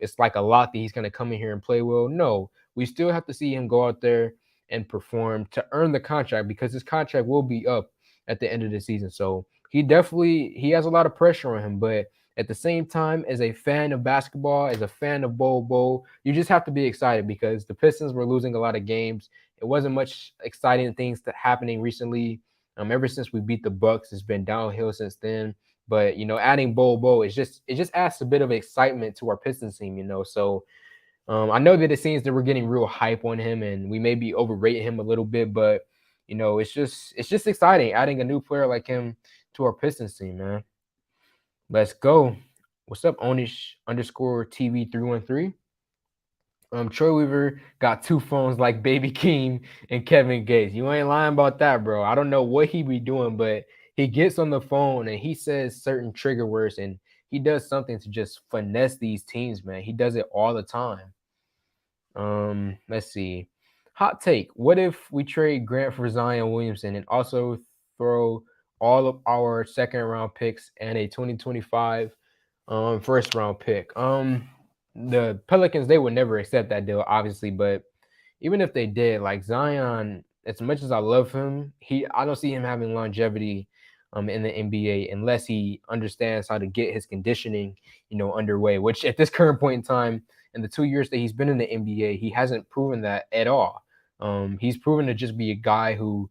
it's like a lot that he's going to come in here and play well. No, we still have to see him go out there and perform to earn the contract, because his contract will be up at the end of the season. So he has a lot of pressure on him, but at the same time, as a fan of basketball, as a fan of Bowl, you just have to be excited, because the Pistons were losing a lot of games. It wasn't much exciting things that happening recently. Ever since we beat the Bucks, it's been downhill since then. But adding Bol it just adds a bit of excitement to our Pistons team. So I know that it seems that we're getting real hype on him, and we may be overrating him a little bit, but it's just exciting adding a new player like him to our Pistons team, man. Let's go. What's up, Onish underscore TV 313? Troy Weaver got two phones like Baby Keem and Kevin Gates. You ain't lying about that, bro. I don't know what he be doing, but he gets on the phone and he says certain trigger words and he does something to just finesse these teams, man. He does it all the time. Let's see. Hot take. What if we trade Grant for Zion Williamson and also throw all of our second round picks and a 2025 first round pick? The Pelicans, they would never accept that deal, obviously, but even if they did, like Zion, as much as I love him, I don't see him having longevity in the NBA unless he understands how to get his conditioning, underway, which at this current point in time, in the 2 years that he's been in the NBA, he hasn't proven that at all. He's proven to just be a guy who,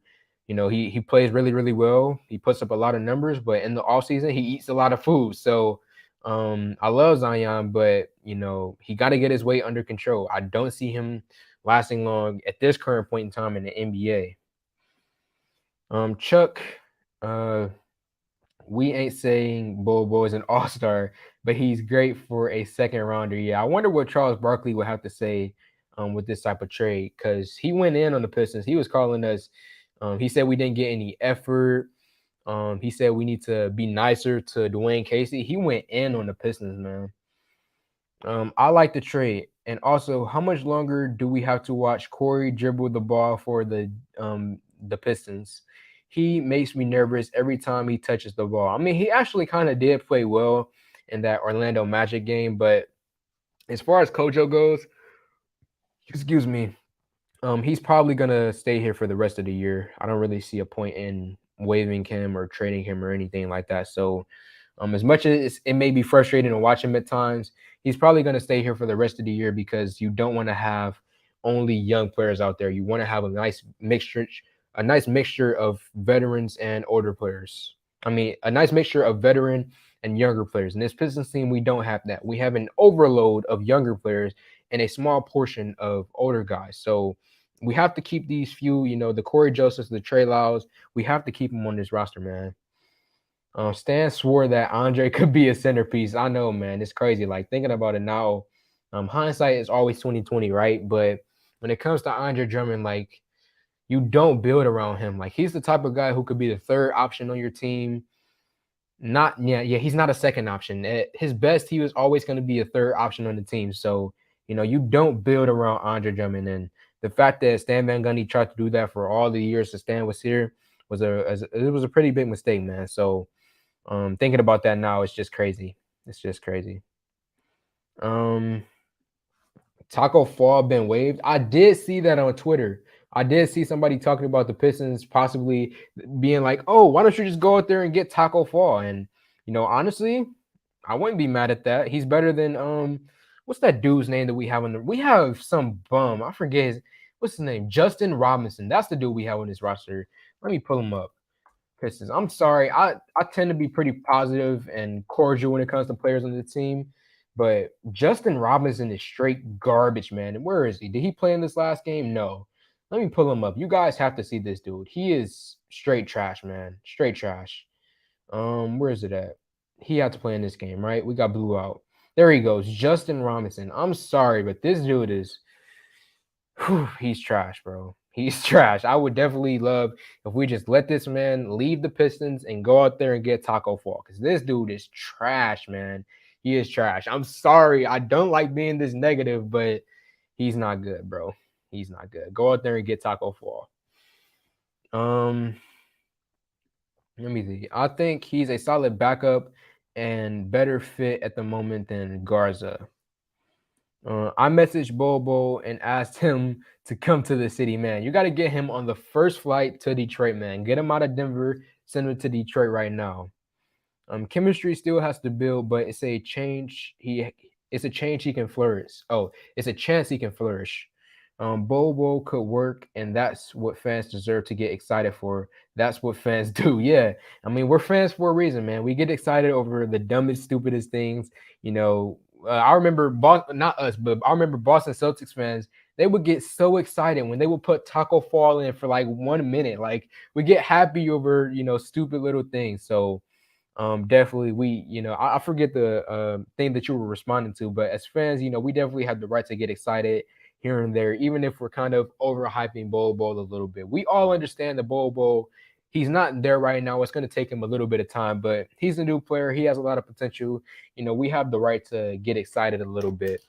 he plays really, really well. He puts up a lot of numbers, but in the off season, he eats a lot of food. So I love Zion, but he got to get his weight under control. I don't see him lasting long at this current point in time in the NBA. Chuck, we ain't saying Bobo is an all-star, but he's great for a second rounder. Yeah, I wonder what Charles Barkley would have to say with this type of trade, because he went in on the Pistons. He was calling us. He said we didn't get any effort. He said we need to be nicer to Dwayne Casey. He went in on the Pistons, man. I like the trade. And also, how much longer do we have to watch Corey dribble the ball for the Pistons? He makes me nervous every time he touches the ball. I mean, he actually kind of did play well in that Orlando Magic game, but as far as Kojo goes, excuse me, he's probably gonna stay here for the rest of the year. I don't really see a point in waiving him or trading him or anything like that. So as much as it may be frustrating to watch him at times, he's probably going to stay here for the rest of the year because you don't want to have only young players out there. You want to have a nice mixture of veterans and older players. I mean, a nice mixture of veteran and younger players. In this Pistons team, we don't have that. We have an overload of younger players and a small portion of older guys. So we have to keep these few, the Corey Josephs, the Trey Lyles, we have to keep them on this roster, man. Stan swore that Andre could be a centerpiece. I know, man. It's crazy. Like thinking about it now, hindsight is always 2020, right? But when it comes to Andre Drummond, like you don't build around him. Like he's the type of guy who could be the third option on your team. He's not a second option. At his best, he was always going to be a third option on the team. So, you don't build around Andre Drummond. And the fact that Stan Van Gundy tried to do that for all the years that Stan was here it was a pretty big mistake, man. So thinking about that now, it's just crazy. It's just crazy. Taco Fall been waived. I did see that on Twitter. I did see somebody talking about the Pistons possibly being like, "Oh, why don't you just go out there and get Taco Fall?" And honestly, I wouldn't be mad at that. He's better than what's that dude's name that we have on the? We have some bum. I forget what's his name. Justin Robinson. That's the dude we have on this roster. Let me pull him up. Pistons. I'm sorry. I tend to be pretty positive and cordial when it comes to players on the team, but Justin Robinson is straight garbage, man. And where is he? Did he play in this last game? No. Let me pull him up. You guys have to see this dude. He is straight trash, man. Straight trash. Where is it at? He had to play in this game, right? We got blew out. There he goes. Justin Robinson. I'm sorry, but this dude is he's trash, bro. He's trash. I would definitely love if we just let this man leave the Pistons and go out there and get Taco Fall, because this dude is trash, man. He is trash. I'm sorry. I don't like being this negative, but he's not good, bro. He's not good. Go out there and get Taco Fall. Let me see. I think he's a solid backup and better fit at the moment than Garza. I messaged Bobo and asked him to come to the city, man. You got to get him on the first flight to Detroit, man. Get him out of Denver, send him to Detroit right now. Chemistry still has to build, but it's a change. It's a change he can flourish. Oh, it's a chance he can flourish. Bobo could work, and that's what fans deserve to get excited for. That's what fans do. Yeah, I mean, we're fans for a reason, man. We get excited over the dumbest, stupidest things. You know, I remember not us, but I remember Boston Celtics fans. They would get so excited when they would put Taco Fall in for like 1 minute. Like we get happy over stupid little things. So definitely we I forget the thing that you were responding to, but as fans, we definitely have the right to get excited here and there, even if we're kind of overhyping Bol a little bit. We all understand the Bol, he's not there right now. It's going to take him a little bit of time, but he's a new player. He has a lot of potential. We have the right to get excited a little bit.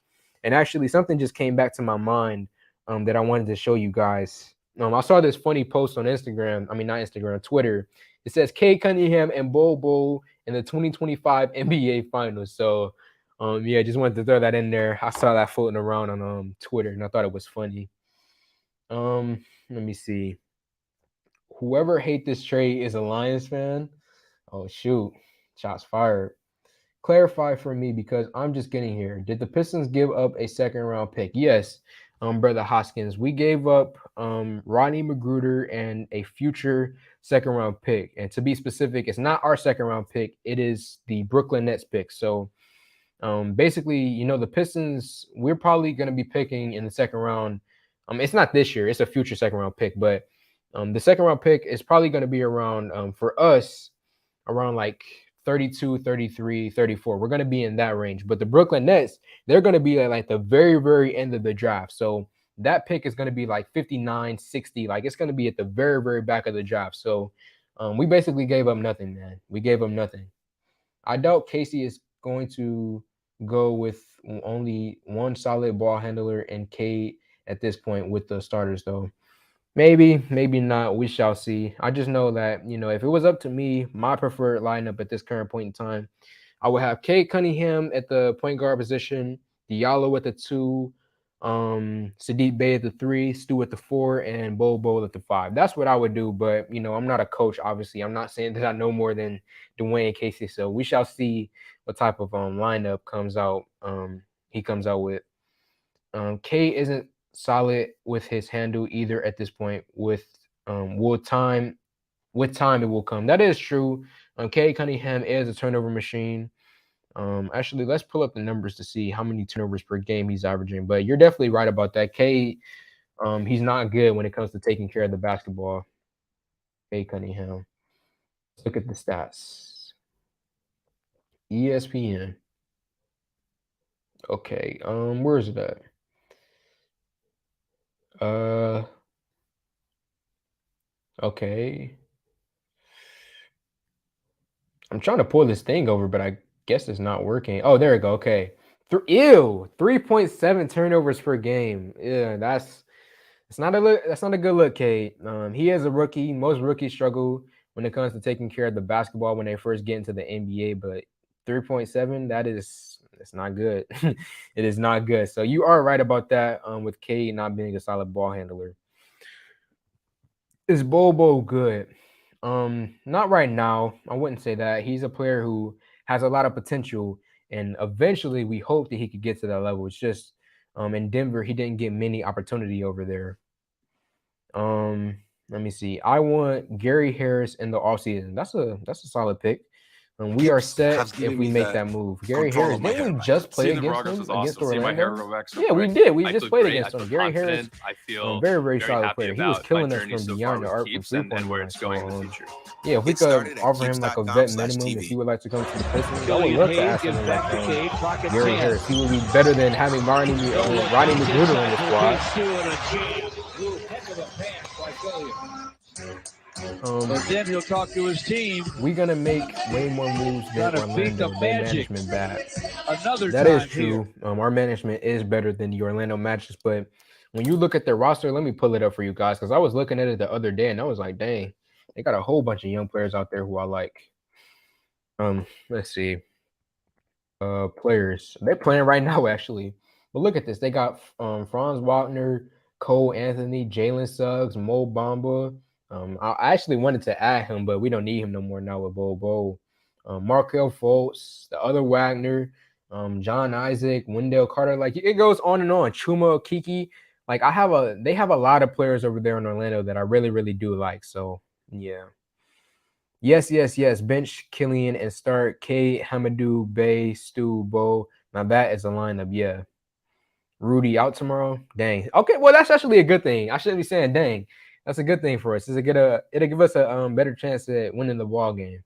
And actually something just came back to my mind that I wanted to show you guys. I saw this funny post on Instagram. I mean, not Instagram, Twitter. It says Cade Cunningham and Bol in the 2025 NBA Finals. So, yeah, just wanted to throw that in there. I saw that floating around on Twitter, and I thought it was funny. Let me see. Whoever hate this trade is a Lions fan. Oh shoot, shots fired. Clarify for me because I'm just getting here. Did the Pistons give up a second round pick? Yes, brother Hoskins. We gave up Rodney Magruder and a future second round pick. And to be specific, it's not our second round pick. It is the Brooklyn Nets pick. So basically, the Pistons, we're probably going to be picking in the second round. It's not this year. It's a future second round pick. But the second round pick is probably going to be around, for us, around like 32, 33, 34. We're going to be in that range. But the Brooklyn Nets, they're going to be at like the very, very end of the draft. So that pick is going to be like 59, 60. Like it's going to be at the very, very back of the draft. So we basically gave up nothing, man. We gave up nothing. I doubt Casey is going to go with only one solid ball handler and Cade at this point with the starters, though. Maybe, maybe not. We shall see. I just know that, if it was up to me, my preferred lineup at this current point in time, I would have Cade Cunningham at the point guard position, Diallo at the 2, Sadiq Bey at the 3, Stu at the 4, and Bol at the 5. That's what I would do. But I'm not a coach. Obviously, I'm not saying that I know more than Dwayne Casey. So we shall see what type of lineup comes out. He comes out with. Cade isn't solid with his handle either at this point. With time it will come. That is true. Cade Cunningham is a turnover machine. Actually, let's pull up the numbers to see how many turnovers per game he's averaging. But you're definitely right about that. Cade, he's not good when it comes to taking care of the basketball. Cade Cunningham. Let's look at the stats. ESPN. Okay. Where is it at? Okay. I'm trying to pull this thing over, but I guess it's not working. Oh, there we go. Okay. 3.7 turnovers per game. Yeah, that's not a look. That's not a good look, Cade. He is a rookie. Most rookies struggle when it comes to taking care of the basketball when they first get into the NBA. But 3.7, it's not good. It is not good. So you are right about that. With Cade not being a solid ball handler. Is Bobo good? Not right now. I wouldn't say that. He's a player who has a lot of potential, and eventually we hope that he could get to that level. It's just in Denver, he didn't get many opportunity over there. Let me see. I want Gary Harris in the offseason. That's a solid pick. We are set if we make that move. Gary Harris, didn't we just play against him against Orlando? Yeah, we did. We just played against him. Gary Harris, very, very solid player. He was killing us from beyond the arc from 3-point line. So, yeah, if we could offer him like a vet minimum, if he would like to come to the Pistons, I would love to ask him like Gary Harris. He would be better than having Rodney Magruder on the squad. But then he'll talk to his team. We're gonna make way more moves than Orlando. Their management bad. That is true. Our management is better than the Orlando Magic, but when you look at their roster, let me pull it up for you guys because I was looking at it the other day and I was like, dang, they got a whole bunch of young players out there who I like. Let's see. Players. They're playing right now actually. But look at this. They got Franz Wagner, Cole Anthony, Jalen Suggs, Mo Bamba. I actually wanted to add him, but we don't need him no more now with Bol. Markel Fultz, the other Wagner, John Isaac, Wendell Carter. Like it goes on and on. Chuma Okeke. like they have a lot of players over there in Orlando that I really really do like. So yeah. Yes, yes, yes. Bench Killian and start K, Hamadou, Bay, Stu, Bo. Now that is a lineup. Yeah. Rudy out tomorrow. Dang. Okay, well that's actually a good thing. I shouldn't be saying dang. That's a good thing for us. It'll give us a better chance at winning the ball game.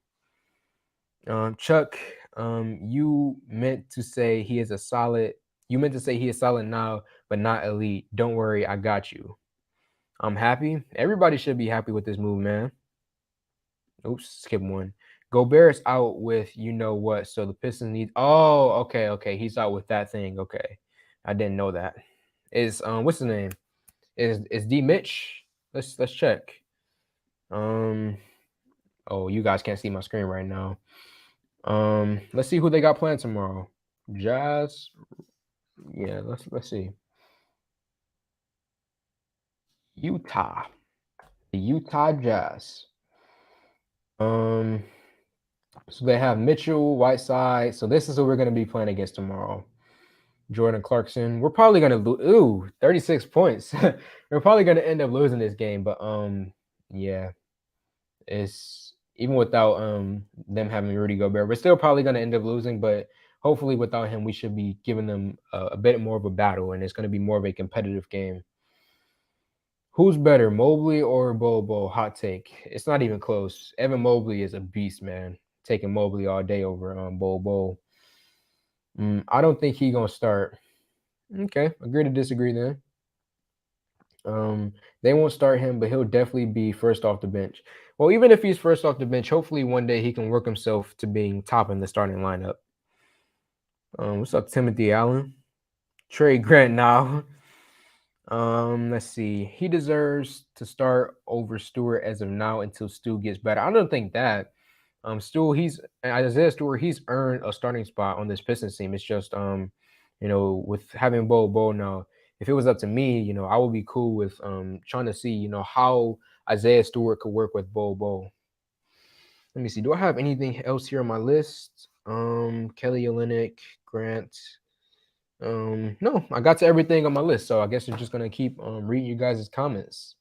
Chuck, you meant to say he is a solid. You meant to say he is solid now, but not elite. Don't worry, I got you. I'm happy. Everybody should be happy with this move, man. Oops, skip one. Gobert's out with you know what, so the Pistons need. Oh, okay, okay. He's out with that thing. Okay, I didn't know that. Is what's his name? Is D Mitch? Let's check. Um, oh, you guys can't see my screen right now. Let's see who they got playing tomorrow. Jazz. Yeah, let's see. Utah. The Utah Jazz. Um, so they have Mitchell, Whiteside. So this is who we're gonna be playing against tomorrow. Jordan Clarkson. We're probably gonna lose. Ooh, 36 points. We're probably gonna end up losing this game, but yeah, it's even without them having Rudy Gobert, we're still probably gonna end up losing. But hopefully, without him, we should be giving them a bit more of a battle, and it's gonna be more of a competitive game. Who's better, Mobley or Bobo? Hot take. It's not even close. Evan Mobley is a beast, man. Taking Mobley all day over Bobo. I don't think he gonna start. Okay, agree to disagree then. They won't start him, but he'll definitely be first off the bench. Well, even if he's first off the bench, hopefully one day he can work himself to being top in the starting lineup. What's up, Timothy Allen? Trey Grant now. Let's see. He deserves to start over Stewart as of now until Stu gets better. I don't think that. Stu, he's Isaiah Stewart, he's earned a starting spot on this Pistons team. It's just with having Bo now, if it was up to me, I would be cool with trying to see, how Isaiah Stewart could work with Bo. Let me see. Do I have anything else here on my list? Kelly Olynyk, Grant. No, I got to everything on my list, so I guess I'm just gonna keep reading you guys' comments.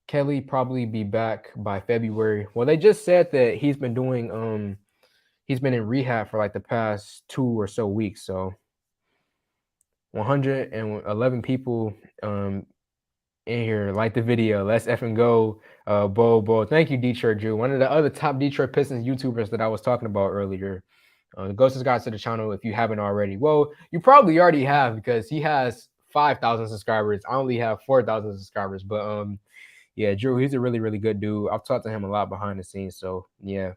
Kelly probably be back by February. Well, they just said that he's been in rehab for like the past 2 or so weeks. So 111 people in here like the video. Let's effing go. Bo. Thank you, Detroit Drew. One of the other top Detroit Pistons YouTubers that I was talking about earlier. Go subscribe to the channel if you haven't already. Well, you probably already have because he has 5,000 subscribers. I only have 4,000 subscribers. But yeah, Drew, he's a really, really good dude. I've talked to him a lot behind the scenes. So yeah.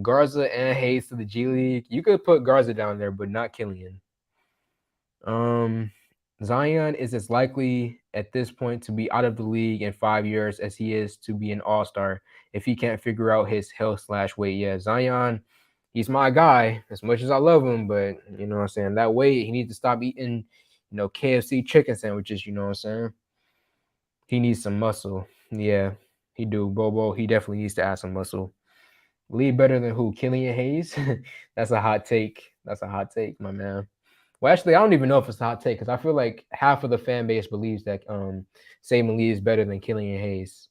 Garza and Hayes to the G League. You could put Garza down there, but not Killian. Zion is as likely at this point to be out of the league in 5 years as he is to be an all-star if he can't figure out his health/weight. Yeah, Zion, he's my guy as much as I love him, but you know what I'm saying? That weight, he needs to stop eating, KFC chicken sandwiches, you know what I'm saying? He needs some muscle. Yeah, he do. Bobo, he definitely needs to add some muscle. Lead better than who? Killian Hayes? That's a hot take. That's a hot take, my man. Well, actually, I don't even know if it's a hot take because I feel like half of the fan base believes that Saban Lee is better than Killian Hayes.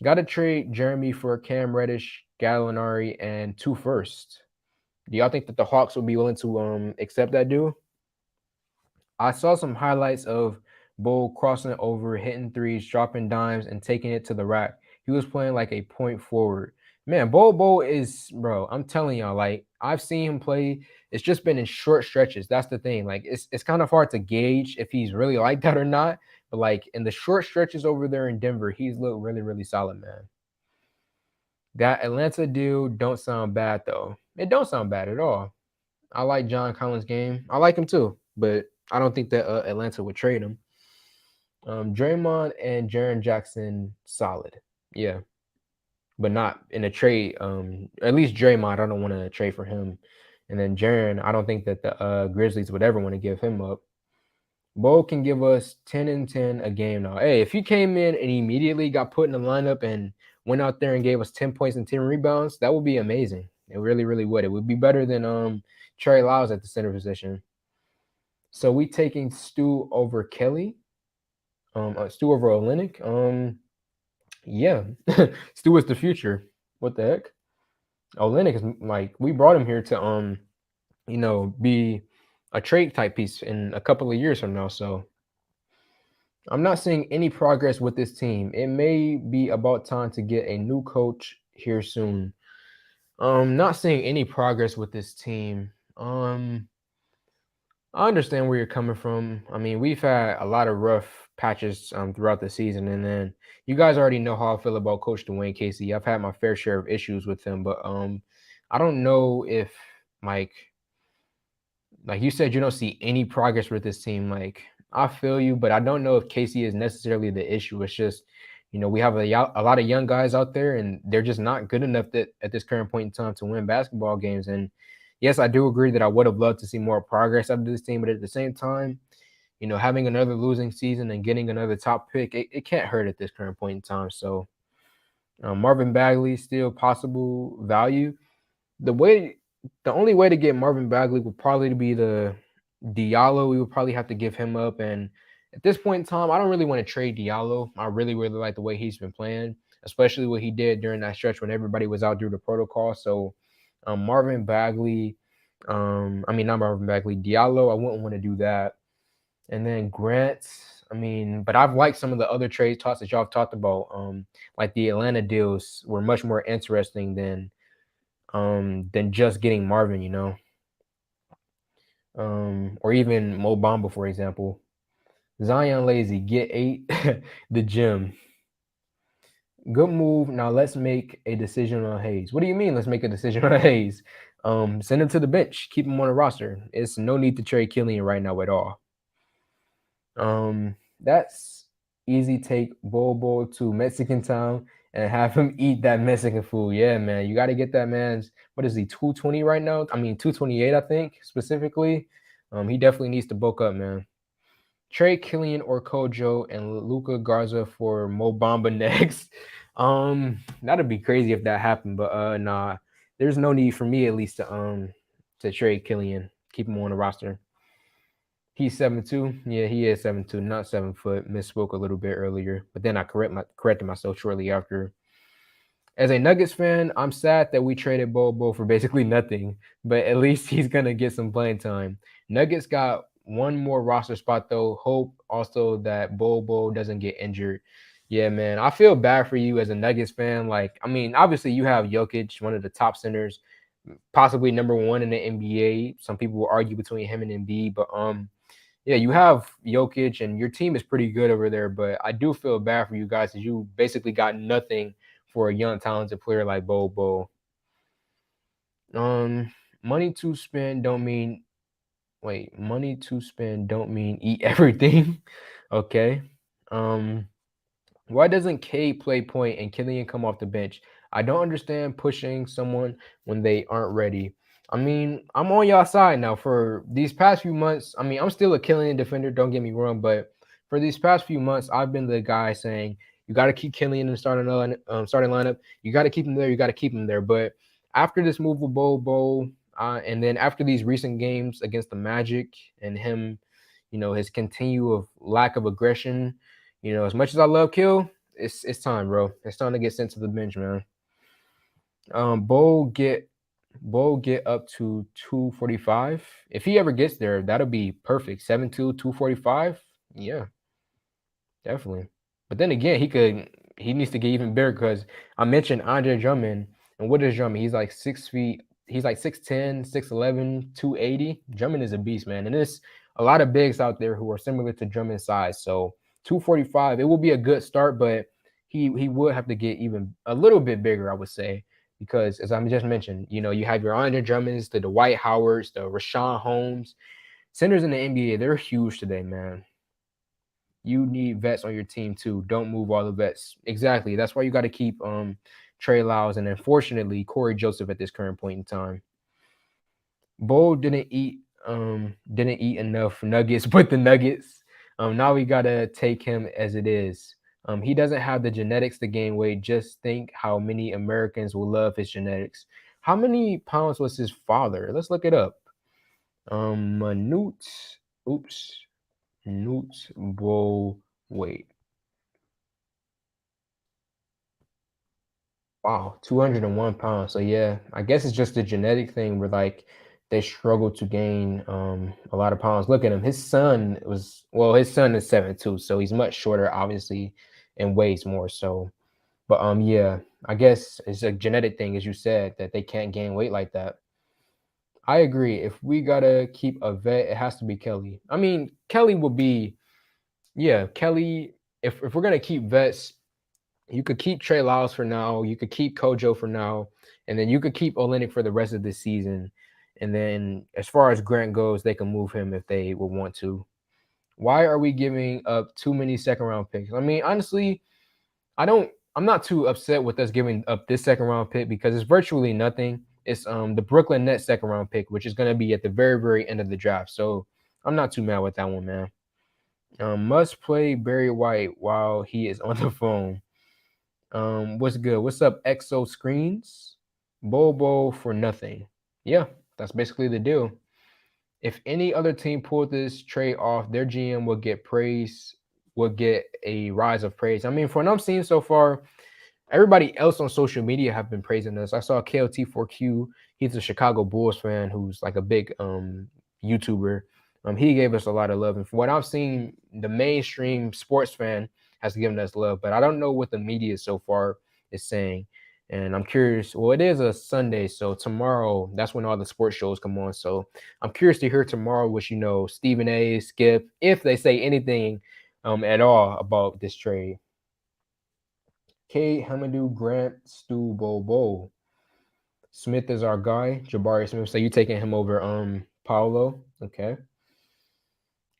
Got to trade Jeremy for Cam Reddish, Gallinari, and 2 firsts. Do y'all think that the Hawks would be willing to accept that deal? I saw some highlights of Bull crossing over, hitting threes, dropping dimes, and taking it to the rack. He was playing like a point forward. Man, Bull is, bro, I'm telling y'all, like, I've seen him play. It's just been in short stretches. That's the thing. Like, it's kind of hard to gauge if he's really like that or not. But, like, in the short stretches over there in Denver, he's looked really, really solid, man. That Atlanta deal don't sound bad, though. It don't sound bad at all. I like John Collins' game. I like him, too. But I don't think that Atlanta would trade him. Draymond and Jaren Jackson, solid. Yeah. But not in a trade. At least Draymond, I don't want to trade for him. And then Jaren, I don't think that the Grizzlies would ever want to give him up. Bo can give us 10 and 10 a game now. Hey, if he came in and immediately got put in the lineup and went out there and gave us 10 points and 10 rebounds, that would be amazing. It really, really would. It would be better than Trey Lyles at the center position. So we taking Stu over Kelly? Stu over Olenek. Yeah, Stu is the future. What the heck? Olenek is like we brought him here to be a trade type piece in a couple of years from now. So I'm not seeing any progress with this team. It may be about time to get a new coach here soon. Not seeing any progress with this team. I understand where you're coming from. I mean, we've had a lot of rough patches throughout the season, and then you guys already know how I feel about Coach Dwayne Casey. I've had my fair share of issues with him, but I don't know if like like you said, you don't see any progress with this team. Like I feel you, but I don't know if Casey is necessarily the issue. It's just, we have a lot of young guys out there, and they're just not good enough that at this current point in time to win basketball games. And yes, I do agree that I would have loved to see more progress out of this team, but at the same time, having another losing season and getting another top pick, it can't hurt at this current point in time. So Marvin Bagley still possible value. The way the only way to get Marvin Bagley would probably be the Diallo. We would probably have to give him up. And at this point in time, I don't really want to trade Diallo. I really, really like the way he's been playing, especially what he did during that stretch when everybody was out due to protocol. So Marvin Bagley, I mean not Marvin Bagley, Diallo, I wouldn't want to do that. And then Grant, I mean, but I've liked some of the other trade talks that y'all have talked about. Like the Atlanta deals were much more interesting than just getting Marvin, or even Mo Bamba, for example. Zion Lazy, get 8, the gym. Good move. Now let's make a decision on Hayes. What do you mean? Let's make a decision on Hayes. Send him to the bench. Keep him on the roster. It's no need to trade Killian right now at all. That's easy. Take Bobo to Mexican town and have him eat that Mexican food. Yeah, man. You got to get that man's, what is he, 220 right now? I mean, 228, I think, specifically. He definitely needs to bulk up, man. Trade Killian or Kojo and Luca Garza for Mo Bamba next. That'd be crazy if that happened, but nah. There's no need for me at least to trade Killian. Keep him on the roster. He's 7'2". Yeah, he is 7'2", not 7 foot. Misspoke a little bit earlier, but then I corrected myself shortly after. As a Nuggets fan, I'm sad that we traded Bobo for basically nothing, but at least he's gonna get some playing time. Nuggets got one more roster spot though. Hope also that Bobo doesn't get injured. Yeah, man, I feel bad for you as a Nuggets fan. Like, I mean, obviously you have Jokic, one of the top centers, possibly number one in the NBA. Some people will argue between him and Embiid, but yeah, you have Jokic and your team is pretty good over there, but I do feel bad for you guys because you basically got nothing for a young, talented player like Bobo. Um, money to spend don't mean money to spend don't mean eat everything. Okay. Um, why doesn't K play point and Killian come off the bench? I don't understand pushing someone when they aren't ready. I mean, I'm on y'all side now for these past few months. I mean, I'm still a Killian defender, don't get me wrong, but for these past few months, I've been the guy saying you got to keep Killian in the starting lineup. You got to keep him there. You got to keep him there. But after this move with Bowl, and then after these recent games against the Magic and him, his continue of lack of aggression, as much as I love Kill, it's time, bro. It's time to get sent to the bench, man. Bo get up to 245. If he ever gets there, that'll be perfect. 7'2", 245. Yeah, definitely. But then again, he needs to get even bigger because I mentioned Andre Drummond. And what is Drummond? He's like 6 feet. He's like 6'10", 6'11", 280. Drummond is a beast, man. And there's a lot of bigs out there who are similar to Drummond's size. So 245, it will be a good start, but he would have to get even a little bit bigger, I would say. Because as I just mentioned, you have your Andre Drummonds, the Dwight Howards, the Rashawn Holmes. Centers in the NBA, they're huge today, man. You need vets on your team too. Don't move all the vets. Exactly. That's why you got to keep Trey Lyles and unfortunately Corey Joseph at this current point in time. Bull didn't eat enough nuggets with the Nuggets. Now we gotta take him as it is. He doesn't have the genetics to gain weight. Just think how many Americans will love his genetics. How many pounds was his father? Let's look it up. Manute, oops, Newt Bowl Wait, wow, 201 pounds. So yeah, I guess it's just a genetic thing where like they struggle to gain a lot of pounds. Look at him. His son is 7'2", so he's much shorter, obviously, and weighs more. So, but yeah, I guess it's a genetic thing, as you said, that they can't gain weight like that. I agree. If we gotta keep a vet, it has to be Kelly. I mean, Kelly will be, yeah, Kelly. If we're gonna keep vets, you could keep Trey Lyles for now. You could keep Kojo for now, and then you could keep Olenek for the rest of the season. And then as far as Grant goes, they can move him if they would want to. Why are we giving up too many second round picks? I mean, honestly, I don't. I'm not too upset with us giving up this second round pick because it's virtually nothing. It's the Brooklyn Nets second round pick, which is going to be at the very end of the draft. So I'm not too mad with that one, man. Must play Barry White while he is on the phone. What's good? What's up, Exo Screens? Bobo for nothing. Yeah, that's basically the deal. If any other team pulled this trade off, their GM would get praise, would get a rise of praise. I mean, for what I'm seeing so far, everybody else on social media have been praising us. I saw KLT4Q. He's a Chicago Bulls fan who's like a big YouTuber. He gave us a lot of love, and from what I've seen, the mainstream sports fan has given us love. But I don't know what the media so far is saying, and I'm curious. Well, it is a Sunday, so tomorrow that's when all the sports shows come on. So I'm curious to hear tomorrow what Stephen A, Skip, if they say anything at all about this trade. K. Hamadou Grant Stu Bobo. Smith is our guy. Jabari Smith. So you taking him over Paolo. Okay.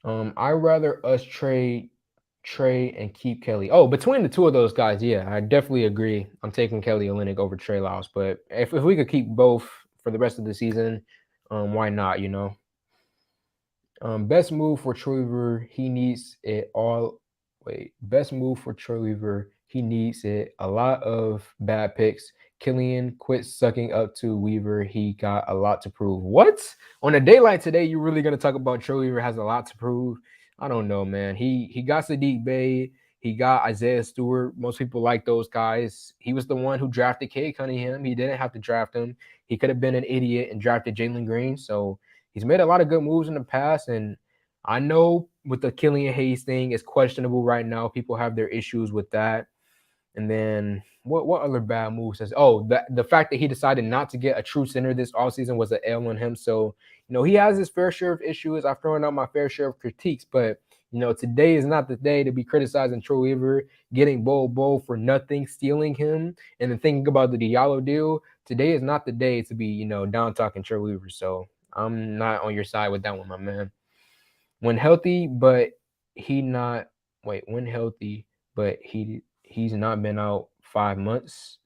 I rather us trade Trey and keep Kelly. Oh, between the two of those guys, yeah, I definitely agree. I'm taking Kelly Olynyk over Trey Lyles. But if we could keep both for the rest of the season, why not? Best move for Troy Weaver. He needs it all. Wait, best move for Troy Weaver. He needs it. A lot of bad picks. Killian quit sucking up to Weaver. He got a lot to prove. What? On a day like today, you really gonna talk about Troy Weaver has a lot to prove? I don't know, man. He got Sadiq Bey. He got Isaiah Stewart. Most people like those guys. He was the one who drafted Cade Cunningham. He didn't have to draft him. He could have been an idiot and drafted Jalen Green. So he's made a lot of good moves in the past, and I know with the Killian Hayes thing, it's questionable right now. People have their issues with that. And then what other bad moves has the fact that he decided not to get a true center this offseason was an L on him. So, he has his fair share of issues. I've thrown out my fair share of critiques, but today is not the day to be criticizing Troy Weaver, getting Bo for nothing, stealing him, and then thinking about the Diallo deal. Today is not the day to be, down talking Troy Weaver. So I'm not on your side with that one, my man. When healthy, but he not when healthy, but he's not been out 5 months.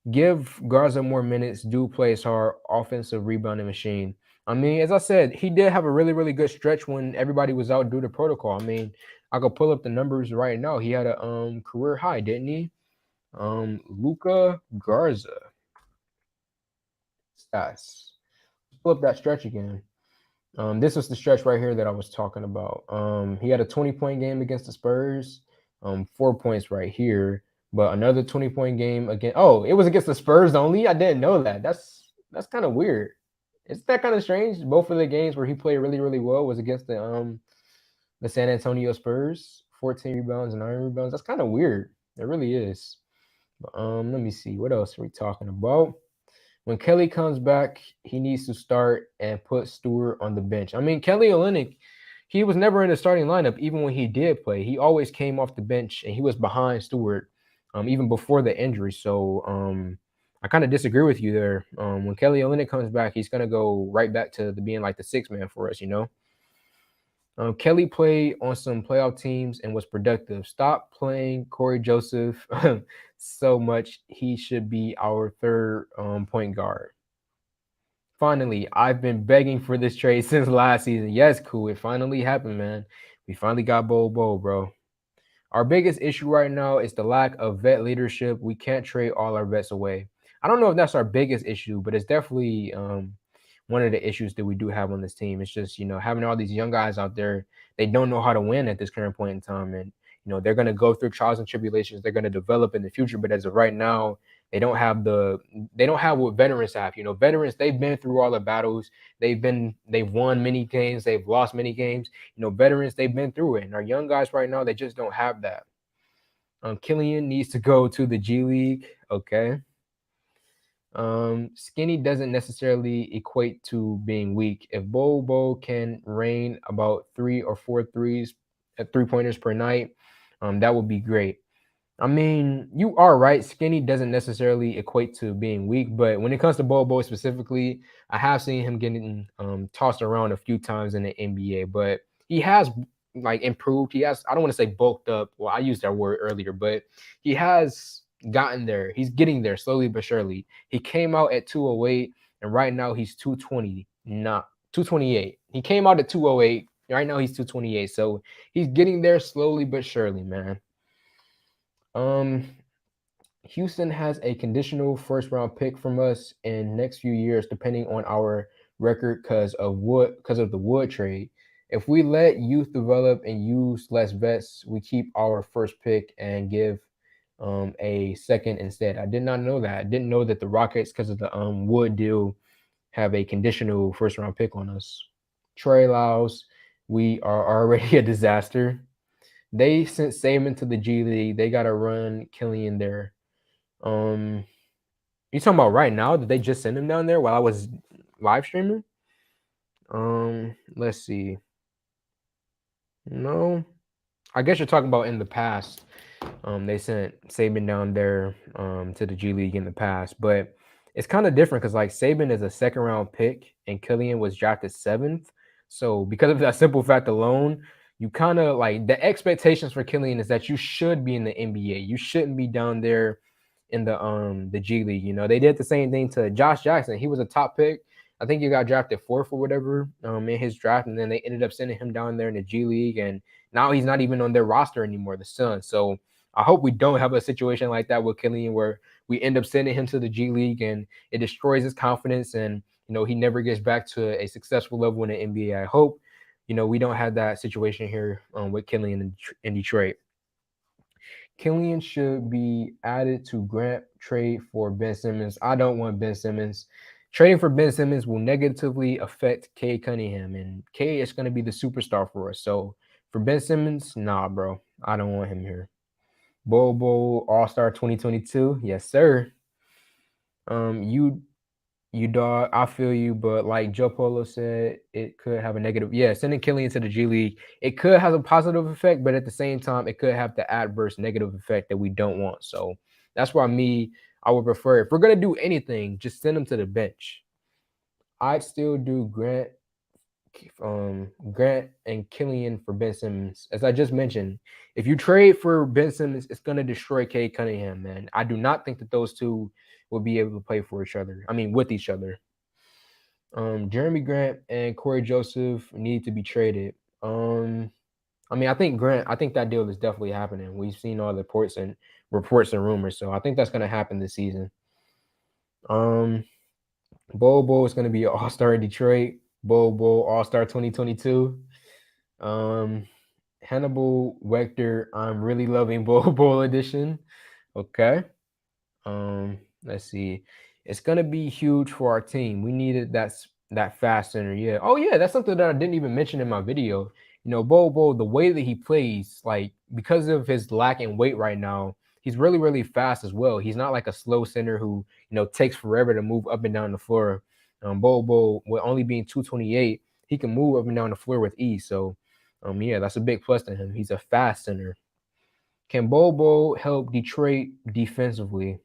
Give Garza more minutes. Do plays hard, offensive rebounding machine. I mean, as I said, he did have a really, really good stretch when everybody was out due to protocol. I mean, I could pull up the numbers right now. He had a career high, didn't he? Luca Garza stats. Pull up that stretch again. This was the stretch right here that I was talking about. He had a 20-point game against the Spurs, 4 points right here, but another 20-point game again. Oh, it was against the Spurs only. I didn't know that. That's kind of weird. Isn't that kind of strange? Both of the games where he played really, really well was against the San Antonio Spurs. 14 rebounds and 9 rebounds. That's kind of weird. It really is. But let me see. What else are we talking about? When Kelly comes back, he needs to start and put Stewart on the bench. I mean, Kelly Olynyk, he was never in the starting lineup, even when he did play. He always came off the bench and he was behind Stewart, even before the injury. So I kind of disagree with you there. When Kelly Olynyk comes back, he's gonna go right back to being like the sixth man for us. Kelly played on some playoff teams and was productive. Stop playing Corey Joseph so much. He should be our third point guard. Finally, I've been begging for this trade since last season. Yes, cool. It finally happened, man. We finally got Bo, bro. Our biggest issue right now is the lack of vet leadership. We can't trade all our vets away. I don't know if that's our biggest issue, but it's definitely one of the issues that we do have on this team. It's just, having all these young guys out there, they don't know how to win at this current point in time. And they're going to go through trials and tribulations. They're going to develop in the future, but as of right now, they don't have what veterans have. Veterans, they've been through all the battles. They've won many games. They've lost many games. Veterans, they've been through it. And our young guys right now, they just don't have that. Killian needs to go to the G League. Okay. Skinny doesn't necessarily equate to being weak. If Bobo can rain about 3 or 4 threes, 3 pointers per night, that would be great. I mean, you are right. Skinny doesn't necessarily equate to being weak, but when it comes to Bobo specifically, I have seen him getting tossed around a few times in the NBA, but he has like improved. He has, I don't want to say bulked up. Well, I used that word earlier, but he has gotten there. He's getting there slowly but surely. He came out at 208, and right now he's 220, not 228. He came out at 208. Right now he's 228. So he's getting there slowly but surely, man. Um, Houston has a conditional first round pick from us in next few years, depending on our record because of the Wood trade. If we let youth develop and use less vets, we keep our first pick and give a second instead. I did not know that. I didn't know that the Rockets, because of the Wood deal, have a conditional first round pick on us. Trey Lyles, we are already a disaster. They sent Saban to the G League. They got to run Killian there. You talking about right now? Did they just send him down there while I was live streaming? Let's see. No, I guess you're talking about in the past. They sent Saban down there to the G League in the past, but it's kind of different because like Saban is a second round pick and Killian was drafted 7th. So because of that simple fact alone, you kind of like the expectations for Killian is that you should be in the NBA. You shouldn't be down there in the G League. They did the same thing to Josh Jackson. He was a top pick. I think he got drafted 4th or whatever in his draft, and then they ended up sending him down there in the G League, and now he's not even on their roster anymore, the Suns. So I hope we don't have a situation like that with Killian where we end up sending him to the G League and it destroys his confidence and he never gets back to a successful level in the NBA. I hope we don't have that situation here with Killian in Detroit. Killian should be added to Grant trade for Ben Simmons. I don't want Ben Simmons. Trading for Ben Simmons will negatively affect Cade Cunningham, and Cade is going to be the superstar for us. So for Ben Simmons, nah, bro. I don't want him here. Bobo All-Star 2022. Yes, sir. You dog, I feel you, but like Joe Polo said, it could have a negative. Yeah, sending Killian to the G League, it could have a positive effect, but at the same time, it could have the adverse negative effect that we don't want. So that's why I would prefer if we're gonna do anything, just send him to the bench. I'd still do Grant and Killian for Ben Simmons. As I just mentioned, if you trade for Ben Simmons, it's gonna destroy Cade Cunningham, man. I do not think that those two will be able to play for each other. I mean, with each other. Jeremy Grant and Corey Joseph need to be traded. I think I think that deal is definitely happening. We've seen all the reports and rumors, so I think that's gonna happen this season. Bobo is gonna be an all-star in Detroit. Bobo All-Star 2022. Hannibal Vector, I'm really loving Bowl edition. Okay. Let's see. It's gonna be huge for our team. We needed that fast center. Yeah. Oh yeah, that's something that I didn't even mention in my video. Bobo, the way that he plays, like because of his lack in weight right now, he's really, really fast as well. He's not like a slow center who, takes forever to move up and down the floor. Bobo, with only being 228, he can move up and down the floor with ease. So, yeah, that's a big plus to him. He's a fast center. Can Bobo help Detroit defensively?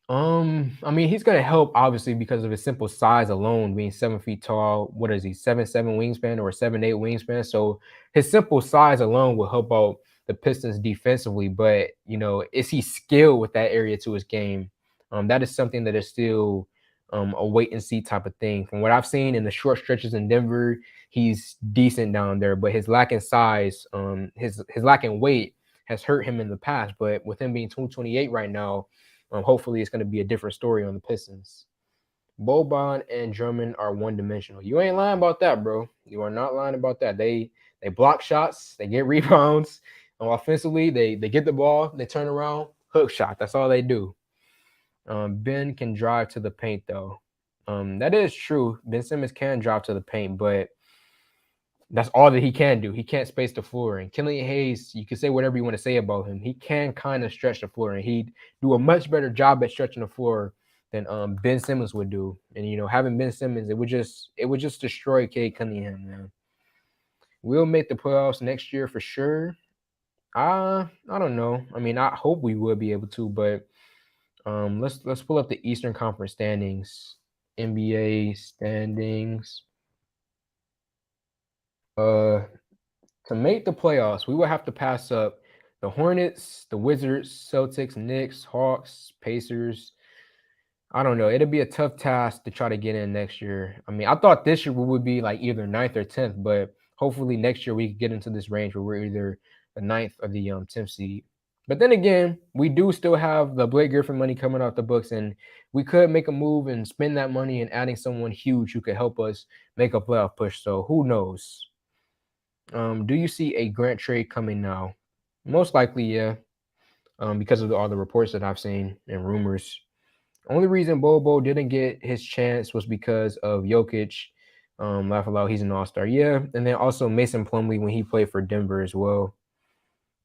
He's gonna help obviously because of his simple size alone, being 7 feet tall. What is he, 7'7" wingspan or 7'8" wingspan? So his simple size alone will help out the Pistons defensively. But is he skilled with that area to his game? That is something that is still a wait and see type of thing. From what I've seen in the short stretches in Denver, he's decent down there, but his lack in size, his lack in weight has hurt him in the past. But with him being 228 right now. Hopefully, it's going to be a different story on the Pistons. Boban and Drummond are one-dimensional. You ain't lying about that, bro. You are not lying about that. They block shots. They get rebounds. Offensively, they get the ball, they turn around, hook shot. That's all they do. Ben can drive to the paint though. That is true. Ben Simmons can drive to the paint, but that's all that he can do. He can't space the floor. And Killian Hayes, you can say whatever you want to say about him. He can kind of stretch the floor, and he'd do a much better job at stretching the floor than Ben Simmons would do. And having Ben Simmons, it would just destroy Cade Cunningham, man. We'll make the playoffs next year for sure. I don't know. I mean, I hope we will be able to, but let's pull up the Eastern Conference standings, NBA standings. Uh, to make the playoffs, we will have to pass up the Hornets, the Wizards, Celtics, Knicks, Hawks, Pacers. I don't know. It'll be a tough task to try to get in next year. I mean, I thought this year we would be like either ninth or 10th, but hopefully next year we can get into this range where we're either the ninth or the 10th seed. But then again, we do still have the Blake Griffin money coming off the books, and we could make a move and spend that money and adding someone huge who could help us make a playoff push. So who knows? Do you see a Grant trade coming now? Most likely, yeah. Because of all the reports that I've seen and rumors. Only reason Bobo didn't get his chance was because of Jokic. Laugh aloud, he's an all-star. Yeah, and then also Mason Plumlee when he played for Denver as well.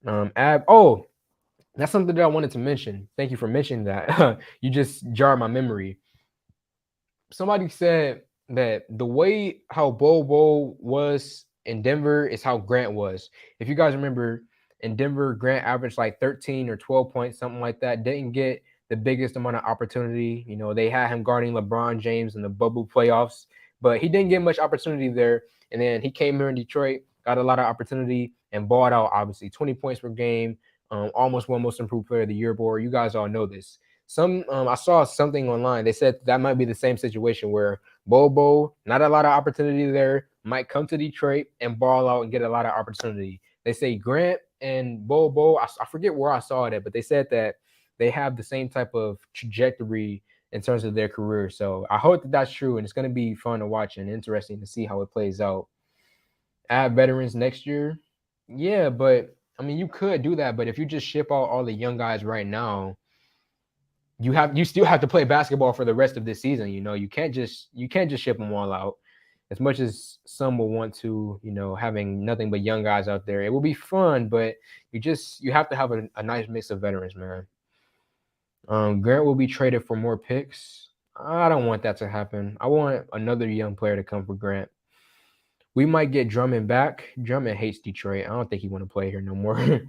That's something that I wanted to mention. Thank you for mentioning that. You just jarred my memory. Somebody said that the way how Bobo was in Denver is how Grant was. If you guys remember, in Denver, Grant averaged like 13 or 12 points, something like that. Didn't get the biggest amount of opportunity. They had him guarding LeBron James in the bubble playoffs, but he didn't get much opportunity there. And then he came here in Detroit, got a lot of opportunity, and balled out, obviously. 20 points per game, almost won Most Improved Player of the Year board. You guys all know this. I saw something online. They said that might be the same situation where Bobo, not a lot of opportunity there, might come to Detroit and ball out and get a lot of opportunity. They say Grant and Bobo, I forget where I saw it at, but they said that they have the same type of trajectory in terms of their career. So I hope that that's true, and it's going to be fun to watch and interesting to see how it plays out. Add veterans next year, yeah, but I mean you could do that, but if you just ship out all the young guys right now, you still have to play basketball for the rest of this season. You can't just ship them all out. As much as some will want to, having nothing but young guys out there, it will be fun, but you have to have a nice mix of veterans, man. Grant will be traded for more picks. I don't want that to happen. I want another young player to come for Grant. We might get Drummond back. Drummond hates Detroit. I don't think he want to play here no more.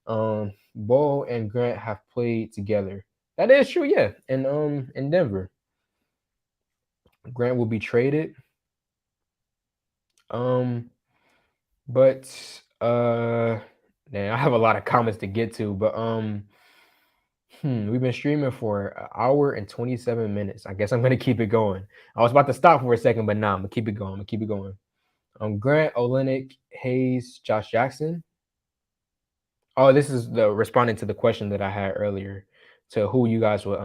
Ball and Grant have played together. That is true, yeah. And in Denver, Grant will be traded. But man, I have a lot of comments to get to, but we've been streaming for an hour and 27 minutes. I guess I'm gonna keep it going. I was about to stop for a second, but nah, I'm gonna keep it going. Grant, Olenek, Hayes, Josh Jackson. Oh, this is the responding to the question that I had earlier to who you guys would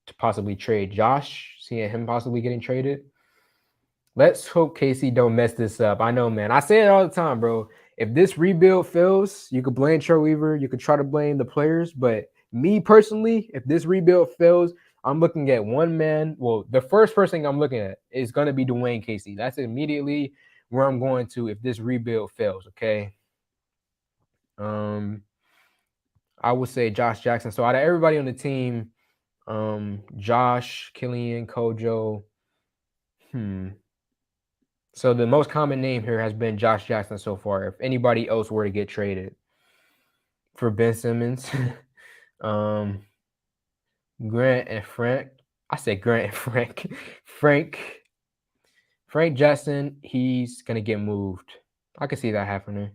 to possibly trade. Josh, seeing him possibly getting traded. Let's hope Casey don't mess this up. I know, man. I say it all the time, bro. If this rebuild fails, you could blame Troy Weaver. You could try to blame the players. But me personally, if this rebuild fails, I'm looking at one man. Well, the first person I'm looking at is going to be Dwayne Casey. That's immediately where I'm going to if this rebuild fails, okay? I would say Josh Jackson. So out of everybody on the team, Josh, Killian, Kojo, So the most common name here has been Josh Jackson so far. If anybody else were to get traded for Ben Simmons, Grant and Frank. I said Grant and Frank. Frank Jackson, he's gonna get moved. I can see that happening.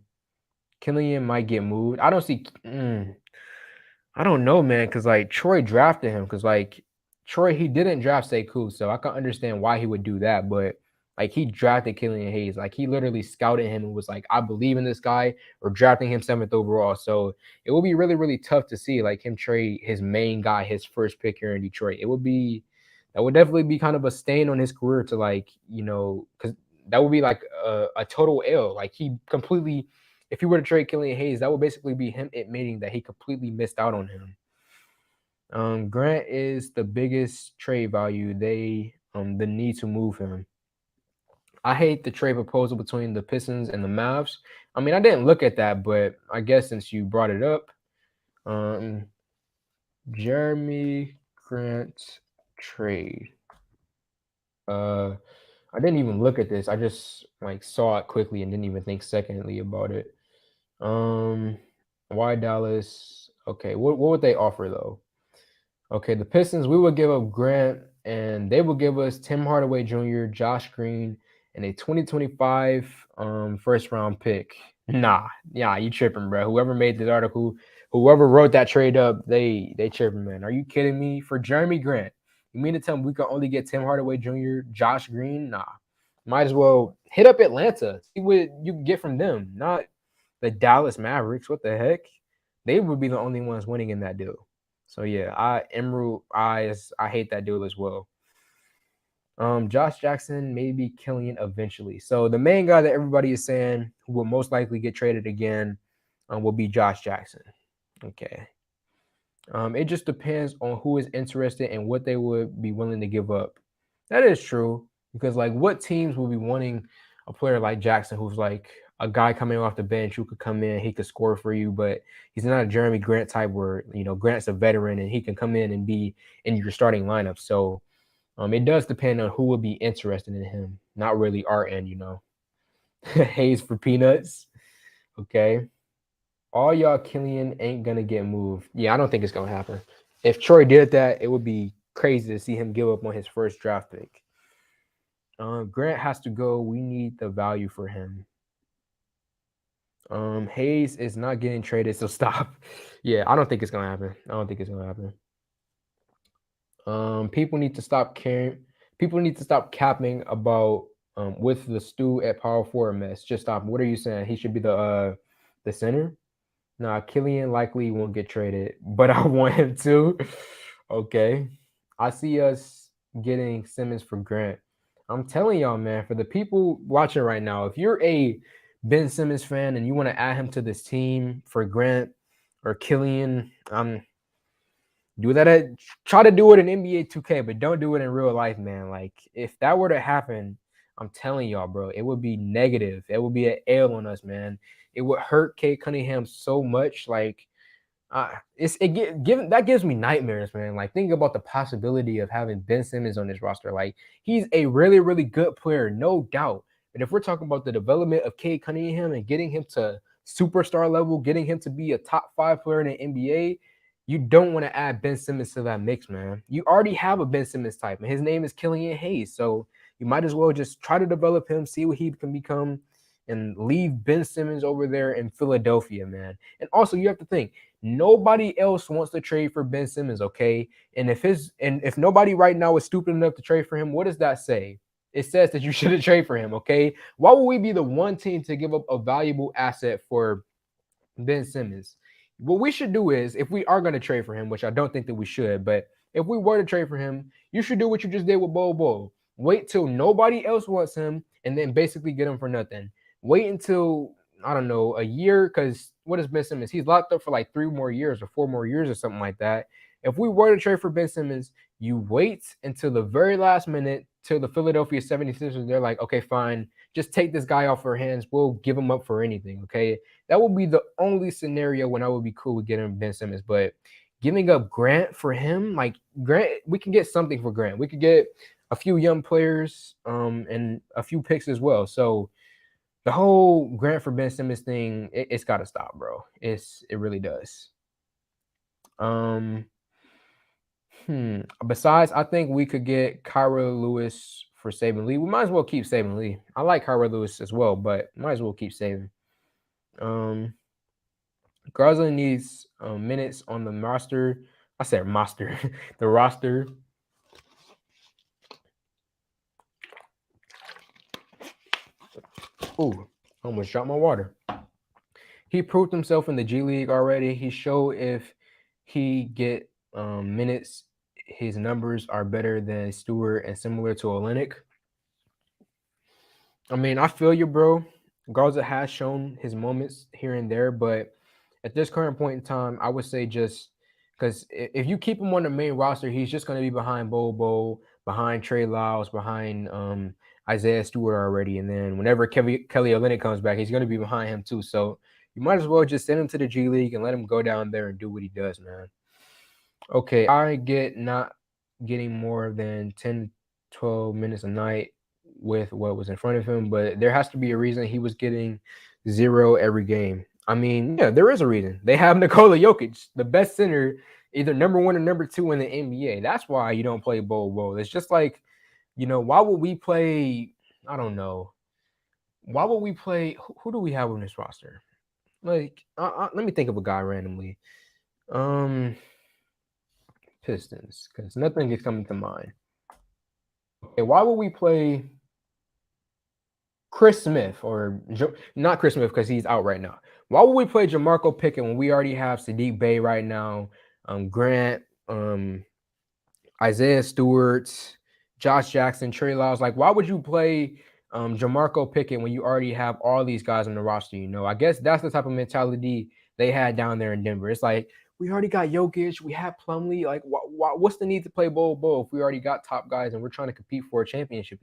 Killian might get moved. I don't see. I don't know, man, because like Troy drafted him. Because like Troy, he didn't draft Sekou, so I can understand why he would do that. But like he drafted Killian Hayes. Like he literally scouted him and was like, I believe in this guy, or drafting him 7th overall. So it will be really, really tough to see like him trade his main guy, his first pick here in Detroit. That would definitely be kind of a stain on his career to like, because that would be like a total L. Like he completely if he were to trade Killian Hayes, that would basically be him admitting that he completely missed out on him. Grant is the biggest trade value. The need to move him. I hate the trade proposal between the Pistons and the Mavs. I mean, I didn't look at that, but I guess since you brought it up, um, Jeremy Grant trade. I didn't even look at this. I just like saw it quickly and didn't even think secondly about it. Um, why Dallas? Okay, what would they offer though? Okay, the Pistons, we would give up Grant and they will give us Tim Hardaway Jr., Josh Green, and a 2025 first round pick. Nah, yeah, you tripping, bro. Whoever made this article, whoever wrote that trade up, they tripping, man. Are you kidding me? For Jeremy Grant, you mean to tell me we can only get Tim Hardaway Jr., Josh Green? Nah. Might as well hit up Atlanta, see what you can get from them, not the Dallas Mavericks. What the heck? They would be the only ones winning in that deal. So yeah, Emerald Eyes, I hate that deal as well. Josh Jackson, maybe Killian eventually. So the main guy that everybody is saying who will most likely get traded again will be Josh Jackson. Okay. It just depends on who is interested and what they would be willing to give up. That is true because like what teams will be wanting a player like Jackson who's like a guy coming off the bench who could come in, he could score for you, but he's not a Jeremy Grant type where Grant's a veteran and he can come in and be in your starting lineup. So it does depend on who would be interested in him. Not really our end. Hayes for peanuts. Okay. All y'all Killian ain't gonna get moved. Yeah, I don't think it's gonna happen. If Troy did that, it would be crazy to see him give up on his first draft pick. Grant has to go. We need the value for him. Hayes is not getting traded, so stop. Yeah, I don't think it's gonna happen. I don't think it's gonna happen. People need to stop caring. People need to stop capping about with the stew at power forward mess. Just stop. What are you saying? He should be the center? Nah, Killian likely won't get traded, but I want him to. Okay. I see us getting Simmons for Grant. I'm telling y'all, man, for the people watching right now, if you're a Ben Simmons fan and you want to add him to this team for Grant or Killian, do that try to do it in NBA 2K, but don't do it in real life, man. Like if that were to happen, I'm telling y'all, bro, it would be negative. It would be an L on us, man. It would hurt Kate Cunningham so much. Like that gives me nightmares, man. Like thinking about the possibility of having Ben Simmons on this roster. Like he's a really, really good player, no doubt. But if we're talking about the development of Kate Cunningham and getting him to superstar level, getting him to be a top 5 player in the NBA, you don't want to add Ben Simmons to that mix, man. You already have a Ben Simmons type, and his name is Killian Hayes. So you might as well just try to develop him, see what he can become, and leave Ben Simmons over there in Philadelphia, man. And also, you have to think nobody else wants to trade for Ben Simmons, okay? And if nobody right now is stupid enough to trade for him, what does that say? It says that you shouldn't trade for him, okay? Why would we be the one team to give up a valuable asset for Ben Simmons? What we should do is, if we are going to trade for him, which I don't think that we should, but if we were to trade for him, you should do what you just did with BOL. Wait till nobody else wants him and then basically get him for nothing. Wait until, I don't know, a year, because what is Ben Simmons? He's locked up for like 3 more years or 4 more years or something like that. If we were to trade for Ben Simmons, you wait until the very last minute till the Philadelphia 76ers, they're like, okay, fine, just take this guy off our hands. We'll give him up for anything, okay? That would be the only scenario when I would be cool with getting Ben Simmons. But giving up Grant for him, like Grant, we can get something for Grant. We could get a few young players and a few picks as well. So the whole Grant for Ben Simmons thing, it's got to stop, bro. It really does. Besides, I think we could get Kyra Lewis for Saban Lee. We might as well keep Saban Lee. I like Kyra Lewis as well, but might as well keep Saban. Garza needs minutes on the roster. I said roster, the roster. Ooh, almost dropped my water. He proved himself in the G League already. He showed if he get minutes, his numbers are better than Stewart and similar to Olenek. I mean, I feel you, bro. Garza has shown his moments here and there, but at this current point in time, I would say just because if you keep him on the main roster, he's just going to be behind Bobo, behind Trey Lyles, behind Isaiah Stewart already, and then whenever Kelly Olynyk comes back, he's going to be behind him too. So you might as well just send him to the G League and let him go down there and do what he does, man. Okay, I get not getting more than 10, 12 minutes a night with what was in front of him, but there has to be a reason he was getting 0 every game. I mean, yeah, there is a reason. They have Nikola Jokic, the best center, either number 1 or number 2 in the NBA. That's why you don't play Bol. It's just like, why would we play, I don't know. Why would we play who do we have on this roster? Like, let me think of a guy randomly. Um Pistons, because nothing is coming to mind. Okay, why would we play Chris Smith or not Chris Smith because he's out right now? Why would we play Jamarco Pickett when we already have Sadiq Bey right now, Grant, Isaiah Stewart, Josh Jackson, Trey Lyles? Like, why would you play Jamarco Pickett when you already have all these guys on the roster? I guess that's the type of mentality they had down there in Denver. It's like, we already got Jokic, we have Plumlee. Like, what's the need to play Bol if we already got top guys and we're trying to compete for a championship?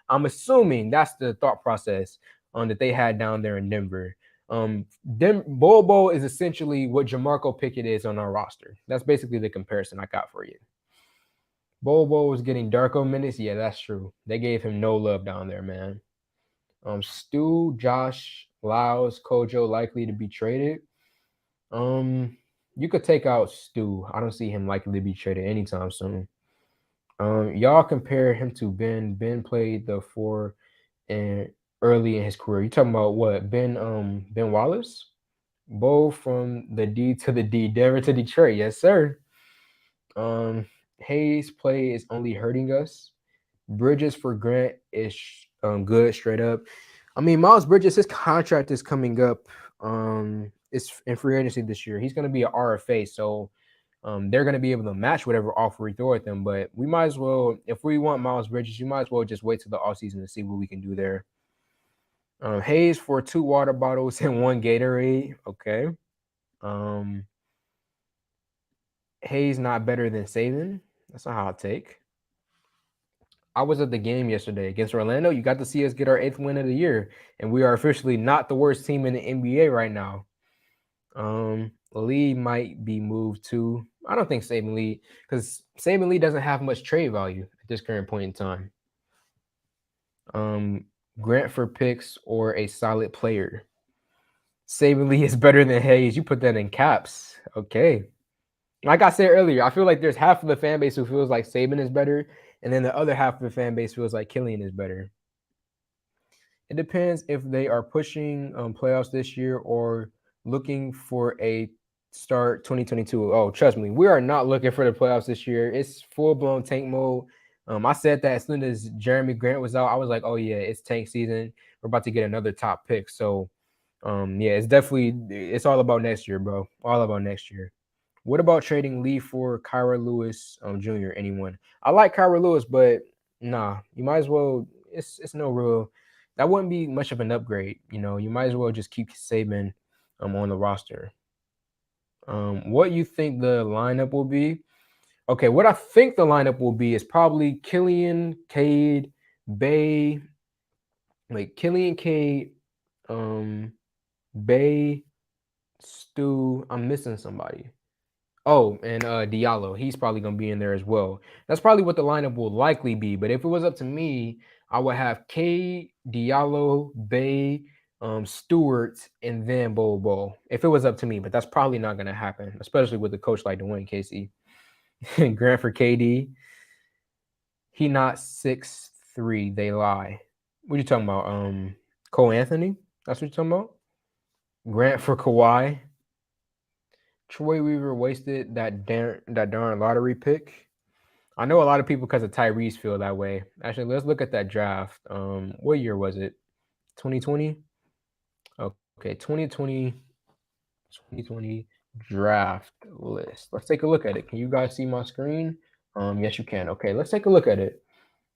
I'm assuming that's the thought process that they had down there in Denver. Bol is essentially what Jamarco Pickett is on our roster. That's basically the comparison I got for you. Bol was getting Darko minutes. Yeah, that's true. They gave him no love down there, man. Stu, Josh, Lyles, Kojo likely to be traded. You could take out Stu. I don't see him likely to be traded anytime soon. Y'all compare him to Ben. Ben played the 4 and early in his career. You talking about what? Ben Wallace? Bo from the D to the D, Denver to Detroit. Yes, sir. Hayes' play is only hurting us. Bridges for Grant is good straight up. I mean, Miles Bridges, his contract is coming up. It's in free agency this year. He's going to be an RFA, so they're going to be able to match whatever offer we throw at them. But we might as well, if we want Miles Bridges, you might as well just wait till the offseason to see what we can do there. Hayes for 2 water bottles and 1 Gatorade. Okay. Hayes not better than Saban. That's a hot take. I was at the game yesterday against Orlando. You got to see us get our 8th win of the year, and we are officially not the worst team in the NBA right now. Lee might be moved too. I don't think Saban Lee, because Saban Lee doesn't have much trade value at this current point in time. Grant for picks or a solid player. Saban Lee is better than Hayes. You put that in caps. Okay. Like I said earlier, I feel like there's half of the fan base who feels like Saban is better, and then the other half of the fan base feels like Killian is better. It depends if they are pushing playoffs this year or looking for a start 2022. Oh, trust me, we are not looking for the playoffs this year. It's full-blown tank mode. I said that as soon as Jeremy Grant was out, I was like, oh, yeah, it's tank season. We're about to get another top pick. So, yeah, it's all about next year, bro. All about next year. What about trading Lee for Kyra Lewis Jr.? Anyone? I like Kyra Lewis, but nah, you might as well. It's no real. That wouldn't be much of an upgrade. You might as well just keep Saban on the roster. What you think the lineup will be? Okay, what I think the lineup will be is probably Killian, Cade, Bay, like Killian, Cade, Bay, Stu. I'm missing somebody. Oh, and Diallo, he's probably going to be in there as well. That's probably what the lineup will likely be. But if it was up to me, I would have K, Diallo, Bay, Stewart, and then Bol. If it was up to me, but that's probably not going to happen, especially with a coach like Dwayne Casey. Grant for KD, he not 6'3". They lie. What are you talking about? Cole Anthony? That's what you're talking about? Grant for Kawhi. Troy Weaver wasted that darn lottery pick. I know a lot of people because of Tyrese feel that way. Actually, let's look at that draft. What year was it? 2020? Okay, 2020 draft list. Let's take a look at it. Can you guys see my screen? Yes, you can. Okay, let's take a look at it.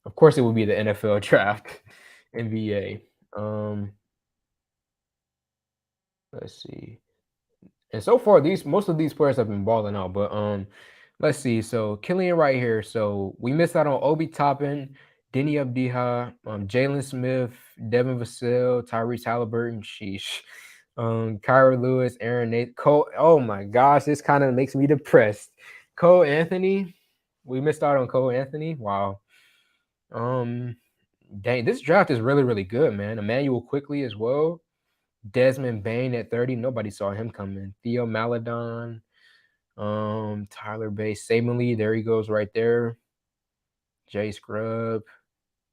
Of course, it would be the NFL draft, NBA. Let's see. And so far, these most of these players have been balling out. But let's see. So Killian right here. So we missed out on Obi Toppin, Denny Abdiha, Jalen Smith, Devin Vassell, Tyrese Halliburton, sheesh. Kyra Lewis, Aaron Nate, Cole. Oh my gosh, this kind of makes me depressed. Cole Anthony. We missed out on Cole Anthony. Wow. Um, dang, this draft is really, really good, man. Emmanuel quickly as well. Desmond Bain at 30. Nobody saw him coming. Theo Maladon, Tyler Bay, Saban Lee, there he goes right there. Jay Scrub,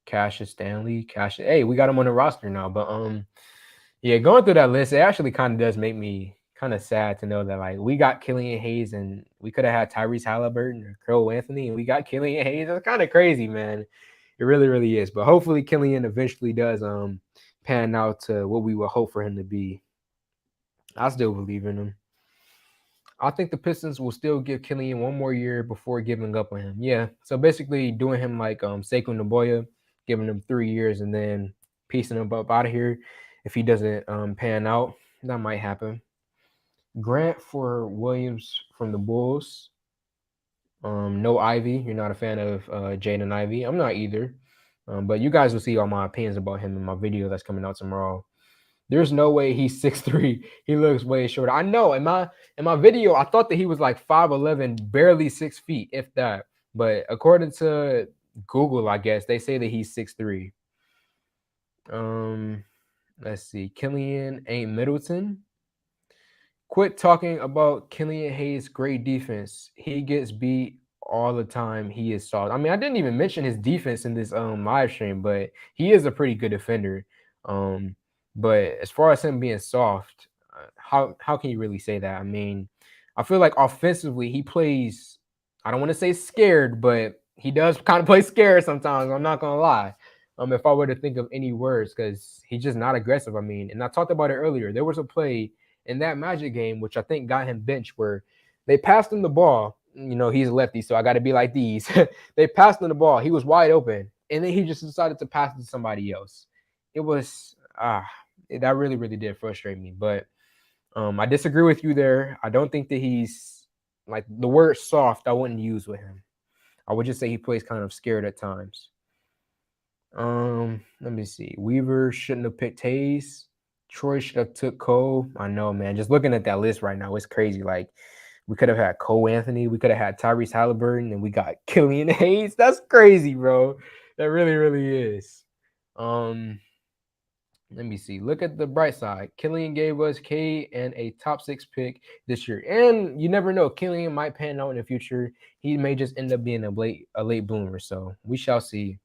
Cassius Stanley, Cassius. Hey, we got him on the roster now. But yeah, going through that list, it actually kind of does make me kind of sad to know that like we got Killian Hayes and we could have had Tyrese Halliburton or Cole Anthony and we got Killian Hayes. That's kind of crazy, man. It really, really is. But hopefully Killian eventually does pan out to what we would hope for him to be. I still believe in him. I think the Pistons will still give Killian one more year before giving up on him. Yeah. So basically doing him like Sekou Naboya, giving him 3 years and then piecing him up out of here. If he doesn't pan out, that might happen. Grant for Williams from the Bulls. No Ivy. You're not a fan of Jaden Ivy. I'm not either. But you guys will see all my opinions about him in my video that's coming out tomorrow. There's no way he's 6'3". He looks way shorter. I know in my video, I thought that he was like 5'11", barely 6 feet, if that. But according to Google, I guess they say that he's 6'3". Let's see. Killian ain't Middleton. Quit talking about Killian Hayes' great defense. He gets beat all the time. He is soft. I mean, I didn't even mention his defense in this live stream, but he is a pretty good defender. Um, but as far as him being soft, how can you really say that? I mean, I feel like offensively he plays. I don't want to say scared, but he does kind of play scared sometimes. I'm not gonna lie. If I were to think of any words, because he's just not aggressive. I mean, and I talked about it earlier. There was a play in that Magic game, which I think got him benched, where they passed him the ball. You know, he's a lefty, so I got to be like these. They passed him the ball. He was wide open, and then he just decided to pass it to somebody else. It was that really, really did frustrate me. But I disagree with you there. I don't think that he's like the word soft. I wouldn't use with him. I would just say he plays kind of scared at times. Let me see. Weaver shouldn't have picked Hayes. Troy should have took Cole. I know, man. Just looking at that list right now, it's crazy. Like we could have had Cole Anthony, we could have had Tyrese Halliburton, and we got Killian Hayes. That's crazy, bro. That really, really is. Let me see. Look at the bright side. Killian gave us K and a top 6 pick this year. And you never know. Killian might pan out in the future. He may just end up being a late bloomer. So we shall see.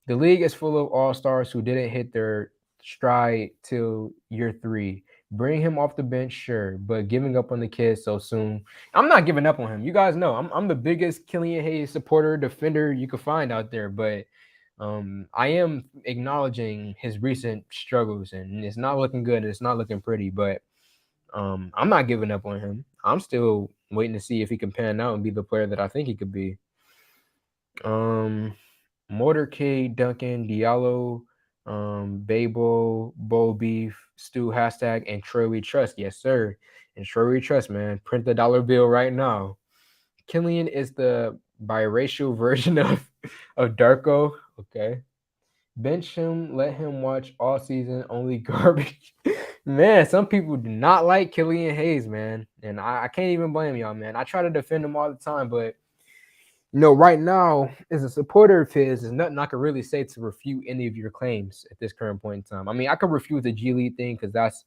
The league is full of all-stars who didn't hit their stride till year 3. Bring him off the bench, sure, but giving up on the kid so soon. I'm not giving up on him. You guys know I'm the biggest Killian Hayes supporter, defender you could find out there, but I am acknowledging his recent struggles, and it's not looking good, and it's not looking pretty, but I'm not giving up on him. I'm still waiting to see if he can pan out and be the player that I think he could be. Motorcade, Duncan, Diallo, Babel, Bo Beef, Stu hashtag, and Troy We Trust. Yes, sir. And Troy We Trust, man. Print the dollar bill right now. Killian is the biracial version of Darko. Okay. Bench him, let him watch all season, only garbage. Man, some people do not like Killian Hayes, man. And I can't even blame y'all, man. I try to defend him all the time, but right now, as a supporter of his, there's nothing I can really say to refute any of your claims at this current point in time. I mean, I could refute the G League thing because that's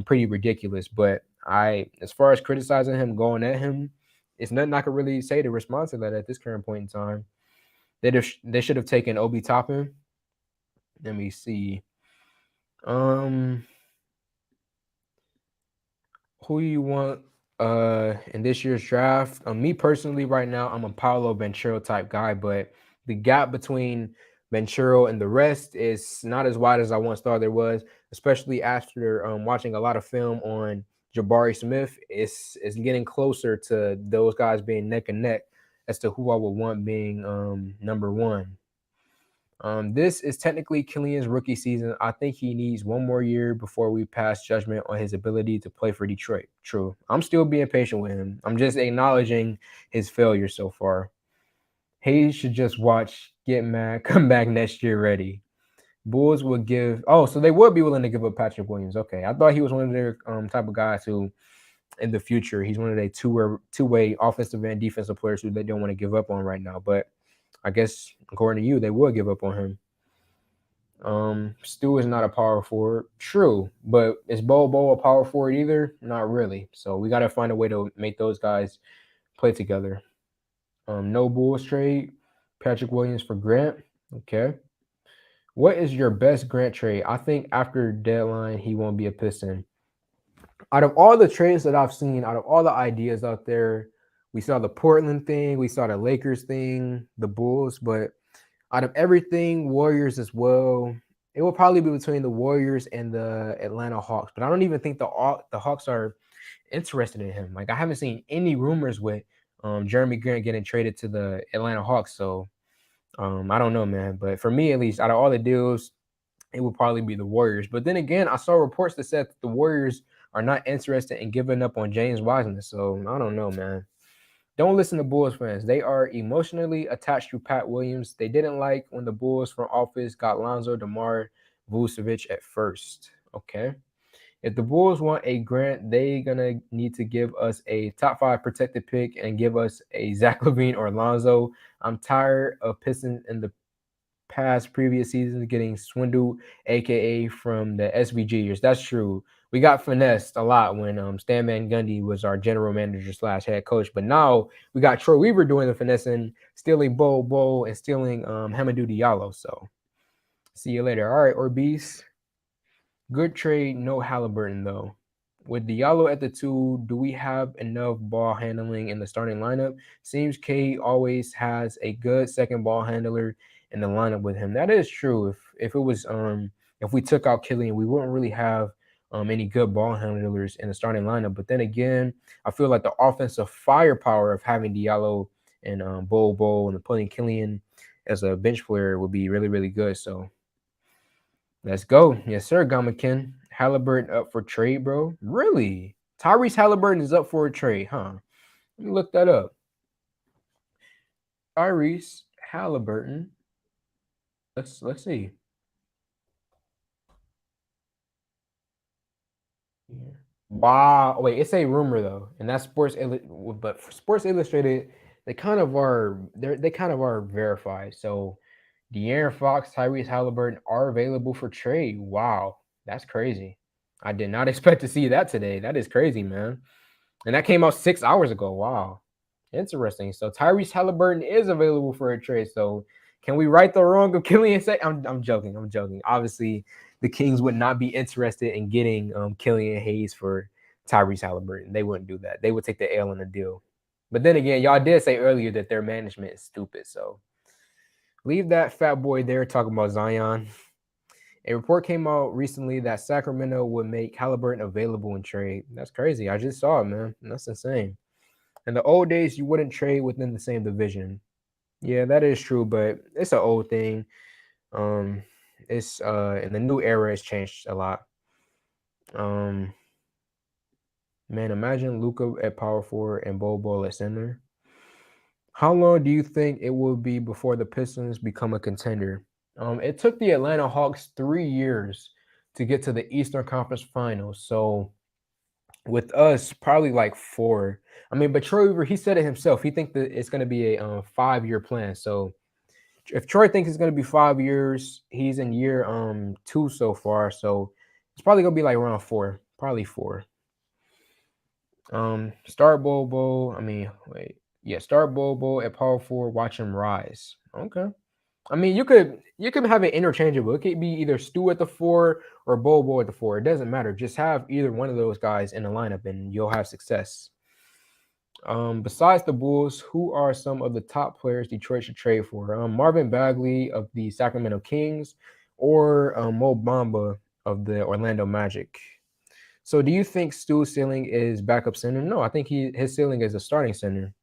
pretty ridiculous. But as far as criticizing him, going at him, it's nothing I could really say to respond to that at this current point in time. They should have taken Obi Toppin. Let me see. Who you want in this year's draft? Me personally, right now, I'm a Paolo Banchero type guy, but the gap between Banchero and the rest is not as wide as I once thought there was, especially after watching a lot of film on Jabari Smith. It's getting closer to those guys being neck and neck as to who I would want being number one. This is technically Killian's rookie season. I think he needs one more year before we pass judgment on his ability to play for Detroit. True. I'm still being patient with him. I'm just acknowledging his failure so far. Hayes should just watch, get mad, come back next year ready. Bulls would give. Oh, so they would be willing to give up Patrick Williams. Okay, I thought he was one of their type of guys who, in the future, he's one of their two-way offensive and defensive players who they don't want to give up on right now. But I guess according to you, they would give up on him. Stu is not a power forward. True, but is Bo a power forward either? Not really. So we got to find a way to make those guys play together. No Bulls trade. Patrick Williams for Grant. Okay. What is your best Grant trade? I think after deadline, he won't be a Piston. Out of all the trades that I've seen, out of all the ideas out there, we saw the Portland thing, we saw the Lakers thing, the Bulls, but out of everything, Warriors as well. It will probably be between the Warriors and the Atlanta Hawks, but I don't even think the Hawks are interested in him. Like I haven't seen any rumors with Jeremy Grant getting traded to the Atlanta Hawks, so I don't know, man. But for me, at least, out of all the deals, it would probably be the Warriors. But then again, I saw reports that said that the Warriors are not interested in giving up on James Wiseman. So I don't know, man. Don't listen to Bulls fans. They are emotionally attached to Pat Williams. They didn't like when the Bulls front office got Lonzo, DeMar, Vucevic at first. Okay. If the Bulls want a Grant, they gonna need to give us a top 5 protected pick and give us a Zach Levine or Lonzo. I'm tired of pissing in the past previous seasons getting swindled, aka from the SVG years. That's true. We got finessed a lot when Stan Van Gundy was our general manager slash head coach, but now we got Troy Weaver doing the finessing, stealing Bo and stealing Hamidou Diallo. So see you later. All right, Orbeez. Good trade, no Halliburton though. With Diallo at the 2, do we have enough ball handling in the starting lineup? Seems K always has a good second ball handler in the lineup with him. That is true. If it was if we took out Killian, we wouldn't really have any good ball handlers in the starting lineup. But then again, I feel like the offensive firepower of having Diallo and Bo and putting Killian as a bench player would be really, really good. So let's go. Yes, sir, Gamakin. Halliburton up for trade, bro. Really? Tyrese Halliburton is up for a trade, huh? Let me look that up. Tyrese Halliburton. Let's see. Yeah. Wow. Wait, it's a rumor though, and that's but for Sports Illustrated, they kind of are they kind of are verified. So De'Aaron Fox, Tyrese Halliburton are available for trade. Wow, that's crazy. I did not expect to see that today. That is crazy, man. And that came out 6 hours ago. Wow. Interesting. So Tyrese Halliburton is available for a trade. So can we right the wrong of Killian Say? I'm joking. I'm joking. Obviously, the Kings would not be interested in getting Killian Hayes for Tyrese Halliburton. They wouldn't do that. They would take the L in the deal. But then again, y'all did say earlier that their management is stupid. So leave that fat boy there talking about Zion. A report came out recently that Sacramento would make Halliburton available in trade. That's crazy. I just saw it, man. That's insane. In the old days, you wouldn't trade within the same division. Yeah, that is true, but it's an old thing. It's in the new era, it's changed a lot. Man, imagine Luka at power forward and Bol at center. How long do you think it will be before the Pistons become a contender? It took the Atlanta Hawks 3 years to get to the Eastern Conference Finals. So with us, probably like 4. I mean, but Troy Weaver, he said it himself. He thinks that it's going to be a 5-year plan. So if Troy thinks it's going to be 5 years, he's in year 2 so far. So it's probably going to be like around 4, probably 4. Start Bobo. I mean, wait, yeah, start Bobo at power forward. Watch him rise. Okay. I mean, you could have it interchangeable. It could be either Stu at the 4 or Bobo at the 4. It doesn't matter. Just have either one of those guys in the lineup, and you'll have success. Besides the Bulls, who are some of the top players Detroit should trade for? Marvin Bagley of the Sacramento Kings or Mo Bamba of the Orlando Magic. So do you think Stu's ceiling is backup center? No, I think his ceiling is a starting center.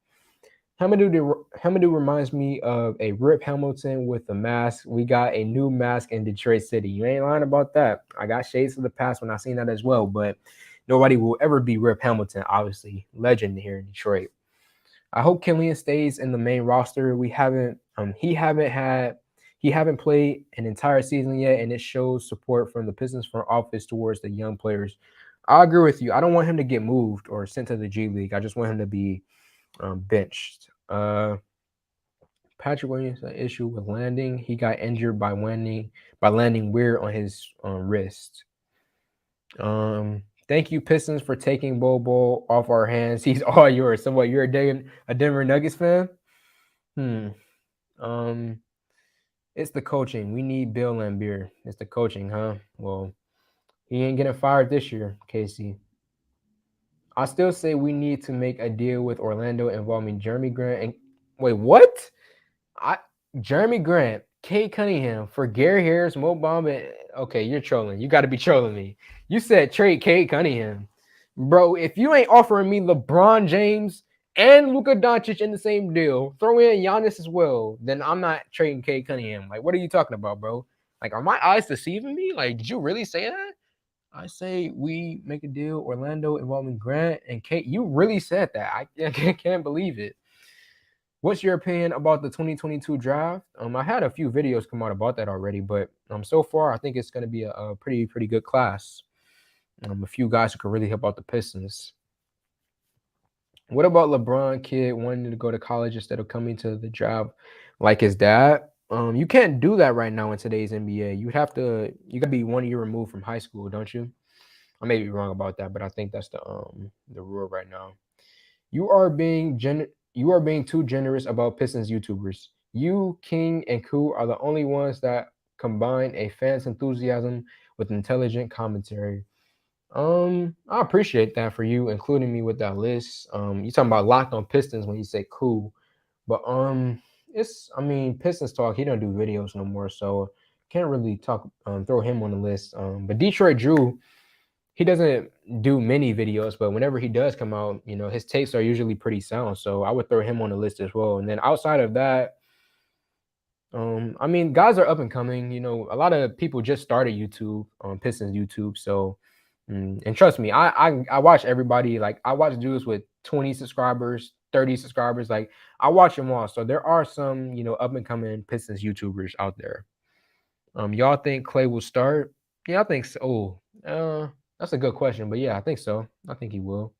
Hamidou reminds me of a Rip Hamilton with a mask. We got a new mask in Detroit City. You ain't lying about that. I got shades of the past when I seen that as well, but nobody will ever be Rip Hamilton, obviously. Legend here in Detroit. I hope Killian stays in the main roster. We haven't he haven't played an entire season yet, and it shows support from the Pistons front office towards the young players. I agree with you. I don't want him to get moved or sent to the G League. I just want him to be benched. Patrick Williams an issue with landing. He got injured by landing weird on his wrist. Thank you, Pistons, for taking Bobo off our hands. He's all yours. So what? You're a Denver Nuggets fan? Hmm. Um. It's the coaching. We need Bill Lambier. It's the coaching, huh? Well, he ain't getting fired this year, Casey. I still say we need to make a deal with Orlando involving Jeremy Grant and wait, what? I Jeremy Grant, Kate Cunningham for Gary Harris, Mo Bamba. Okay, you're trolling. You got to be trolling me. You said trade Kate Cunningham, bro. If you ain't offering me LeBron James and Luka Doncic in the same deal, throw in Giannis as well, then I'm not trading Kate Cunningham. Like, what are you talking about, bro? Like, are my eyes deceiving me? Like, did you really say that? I say we make a deal, Orlando involving Grant and Kate. You really said that. I can't believe it. What's your opinion about the 2022 draft? I had a few videos come out about that already, but so far I think it's going to be a pretty good class. A few guys who can really help out the Pistons. What about LeBron kid wanting to go to college instead of coming to the draft like his dad? You can't do that right now in today's NBA. You gotta be 1 year removed from high school, don't you? I may be wrong about that, but I think that's the rule right now. You are being too generous about Pistons YouTubers. You, King, and Koo are the only ones that combine a fan's enthusiasm with intelligent commentary. I appreciate that for you including me with that list. You talking about locked on Pistons when you say cool, but it's I mean Pistons talk. He don't do videos no more, so can't really talk. Throw him on the list. But Detroit Drew, he doesn't do many videos, but whenever he does come out, his takes are usually pretty sound. So I would throw him on the list as well. And then outside of that, I mean, guys are up and coming. A lot of people just started YouTube on Pistons YouTube. So, and trust me, I watch everybody. Like I watch dudes with 20 subscribers, 30 subscribers. Like I watch them all. So there are some up and coming Pistons YouTubers out there. Y'all think Clay will start? Yeah, I think so. That's a good question, but yeah, I think so. I think he will.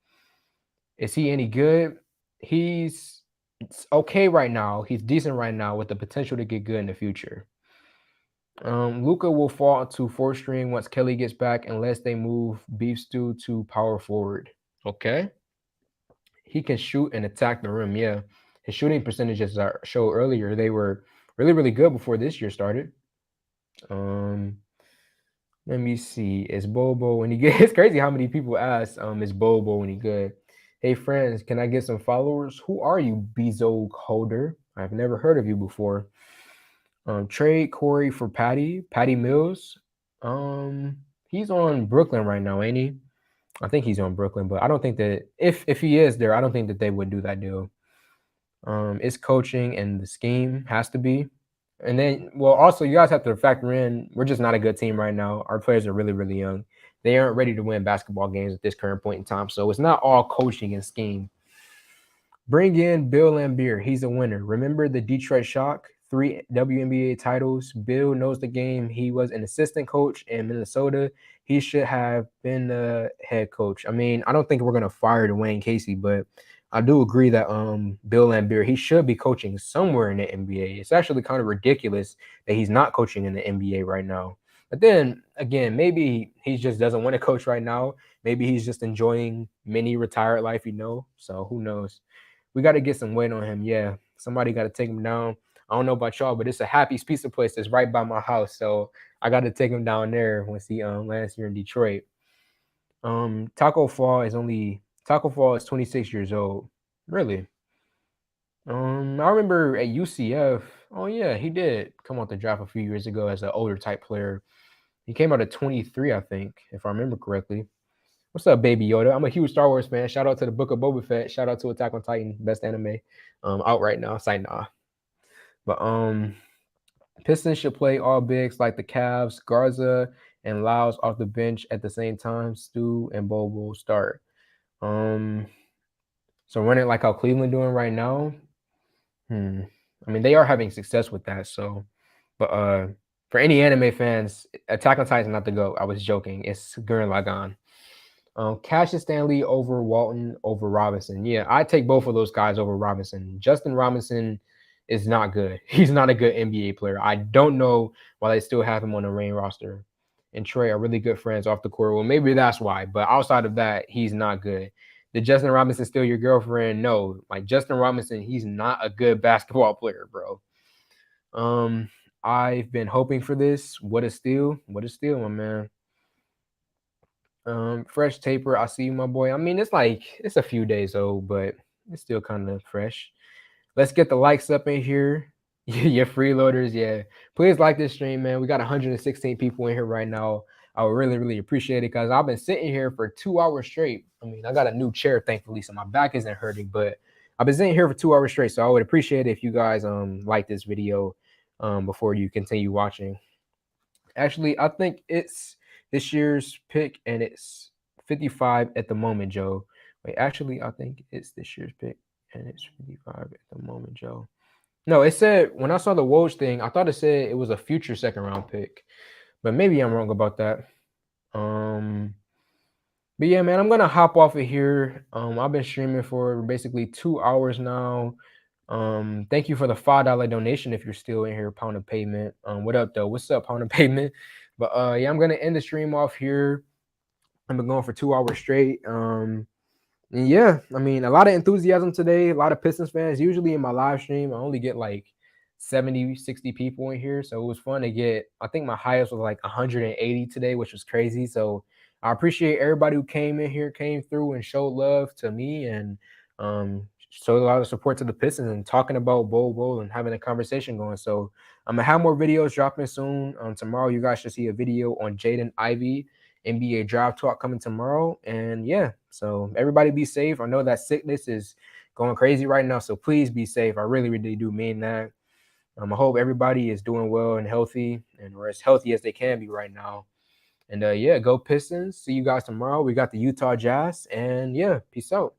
Is he any good? He's okay right now. He's decent right now with the potential to get good in the future. Luca will fall to fourth string once Kelly gets back, unless they move Beef Stew to power forward. Okay, he can shoot and attack the rim. Yeah, his shooting percentages I showed earlier, they were really good before this year started. Um, Let me see. Is Bobo when he good? It's crazy how many people ask, is Bobo when he good? Hey friends, can I get some followers? Who are you, Bezo holder? I've never heard of you before. Trade Corey for Patty Mills. He's on Brooklyn right now, ain't he? I think he's on Brooklyn, but I don't think that if he is there, I don't think that they would do that deal. It's coaching and the scheme has to be. And then, well, also you guys have to factor in we're just not a good team right now. Our players are really young. They aren't ready to win basketball games at this current point in time. So it's not all coaching and scheme. Bring in Bill Lambier. He's a winner. Remember the Detroit Shock? 3 WNBA titles. Bill knows the game. He was an assistant coach in Minnesota. He should have been the head coach. I mean, I don't think we're gonna fire Dwayne Casey, but I do agree that Bill Lambier, he should be coaching somewhere in the NBA. It's actually kind of ridiculous that he's not coaching in the NBA right now. But then again, maybe he just doesn't want to coach right now. Maybe he's just enjoying mini retired life, So who knows? We got to get some weight on him. Yeah, somebody got to take him down. I don't know about y'all, but it's a Happy's Pizza place that's right by my house, so I got to take him down there once he lands here in Detroit. Taco Fall is 26 years old. Really? I remember at UCF. Oh yeah, he did come out the draft a few years ago as an older type player. He came out at 23, I think, if I remember correctly. What's up, Baby Yoda? I'm a huge Star Wars fan. Shout out to the Book of Boba Fett. Shout out to Attack on Titan, best anime out right now. Say nah. But Pistons should play all bigs like the Cavs, Garza, and Lyles off the bench at the same time. Stu and Bobo start. Um, so run it like how Cleveland doing right now. Hmm. I mean, they are having success with that. So, but for any anime fans, Attack on Titan is not the GOAT. I was joking. It's Gurren Lagann. Cassius Stanley over Walton over Robinson. Yeah, I take both of those guys over Robinson. Justin Robinson is not good. He's not a good NBA player. I don't know why they still have him on the Reign roster. And Trey are really good friends off the court. Well, maybe that's why. But outside of that, he's not good. Did Justin Robinson steal your girlfriend? No. Like Justin Robinson, he's not a good basketball player, bro. Um, I've been hoping for this. What a steal! What a steal, my man. Fresh taper. I see you, my boy. I mean, it's like it's a few days old, but it's still kind of fresh. Let's get the likes up in here. Your freeloaders, yeah. Please like this stream, man. We got 116 people in here right now. I would really, really appreciate it because I've been sitting here for 2 hours straight. I mean, I got a new chair, thankfully, so my back isn't hurting, but I've been sitting here for 2 hours straight. So I would appreciate it if you guys like this video before you continue watching. Actually, I think it's this year's pick, and it's 55 at the moment, Joe. Wait, actually, I think it's this year's pick, and it's 55 at the moment, Joe. No, it said when I saw the Woj thing, I thought it said it was a future second round pick, but maybe I'm wrong about that. Um, but yeah, man, I'm gonna hop off of here. I've been streaming for basically 2 hours now. Thank you for the $5 donation if you're still in here, Pound of Payment. What up though? What's up, Pound of Payment? But yeah, I'm gonna end the stream off here. I've been going for 2 hours straight. And yeah, I mean, a lot of enthusiasm today, a lot of Pistons fans. Usually in my live stream, I only get like 70, 60 people in here. So it was fun to get, I think my highest was like 180 today, which was crazy. So I appreciate everybody who came in here, came through and showed love to me and showed a lot of support to the Pistons and talking about BOL and having a conversation going. So I'm going to have more videos dropping soon. Tomorrow, you guys should see a video on Jaden Ivey. NBA draft talk coming tomorrow. And yeah, so everybody be safe. I know that sickness is going crazy right now, so please be safe. I really, really do mean that. I hope everybody is doing well and healthy, and or as healthy as they can be right now. And yeah, go Pistons. See you guys tomorrow. We got the Utah Jazz, and yeah, peace out.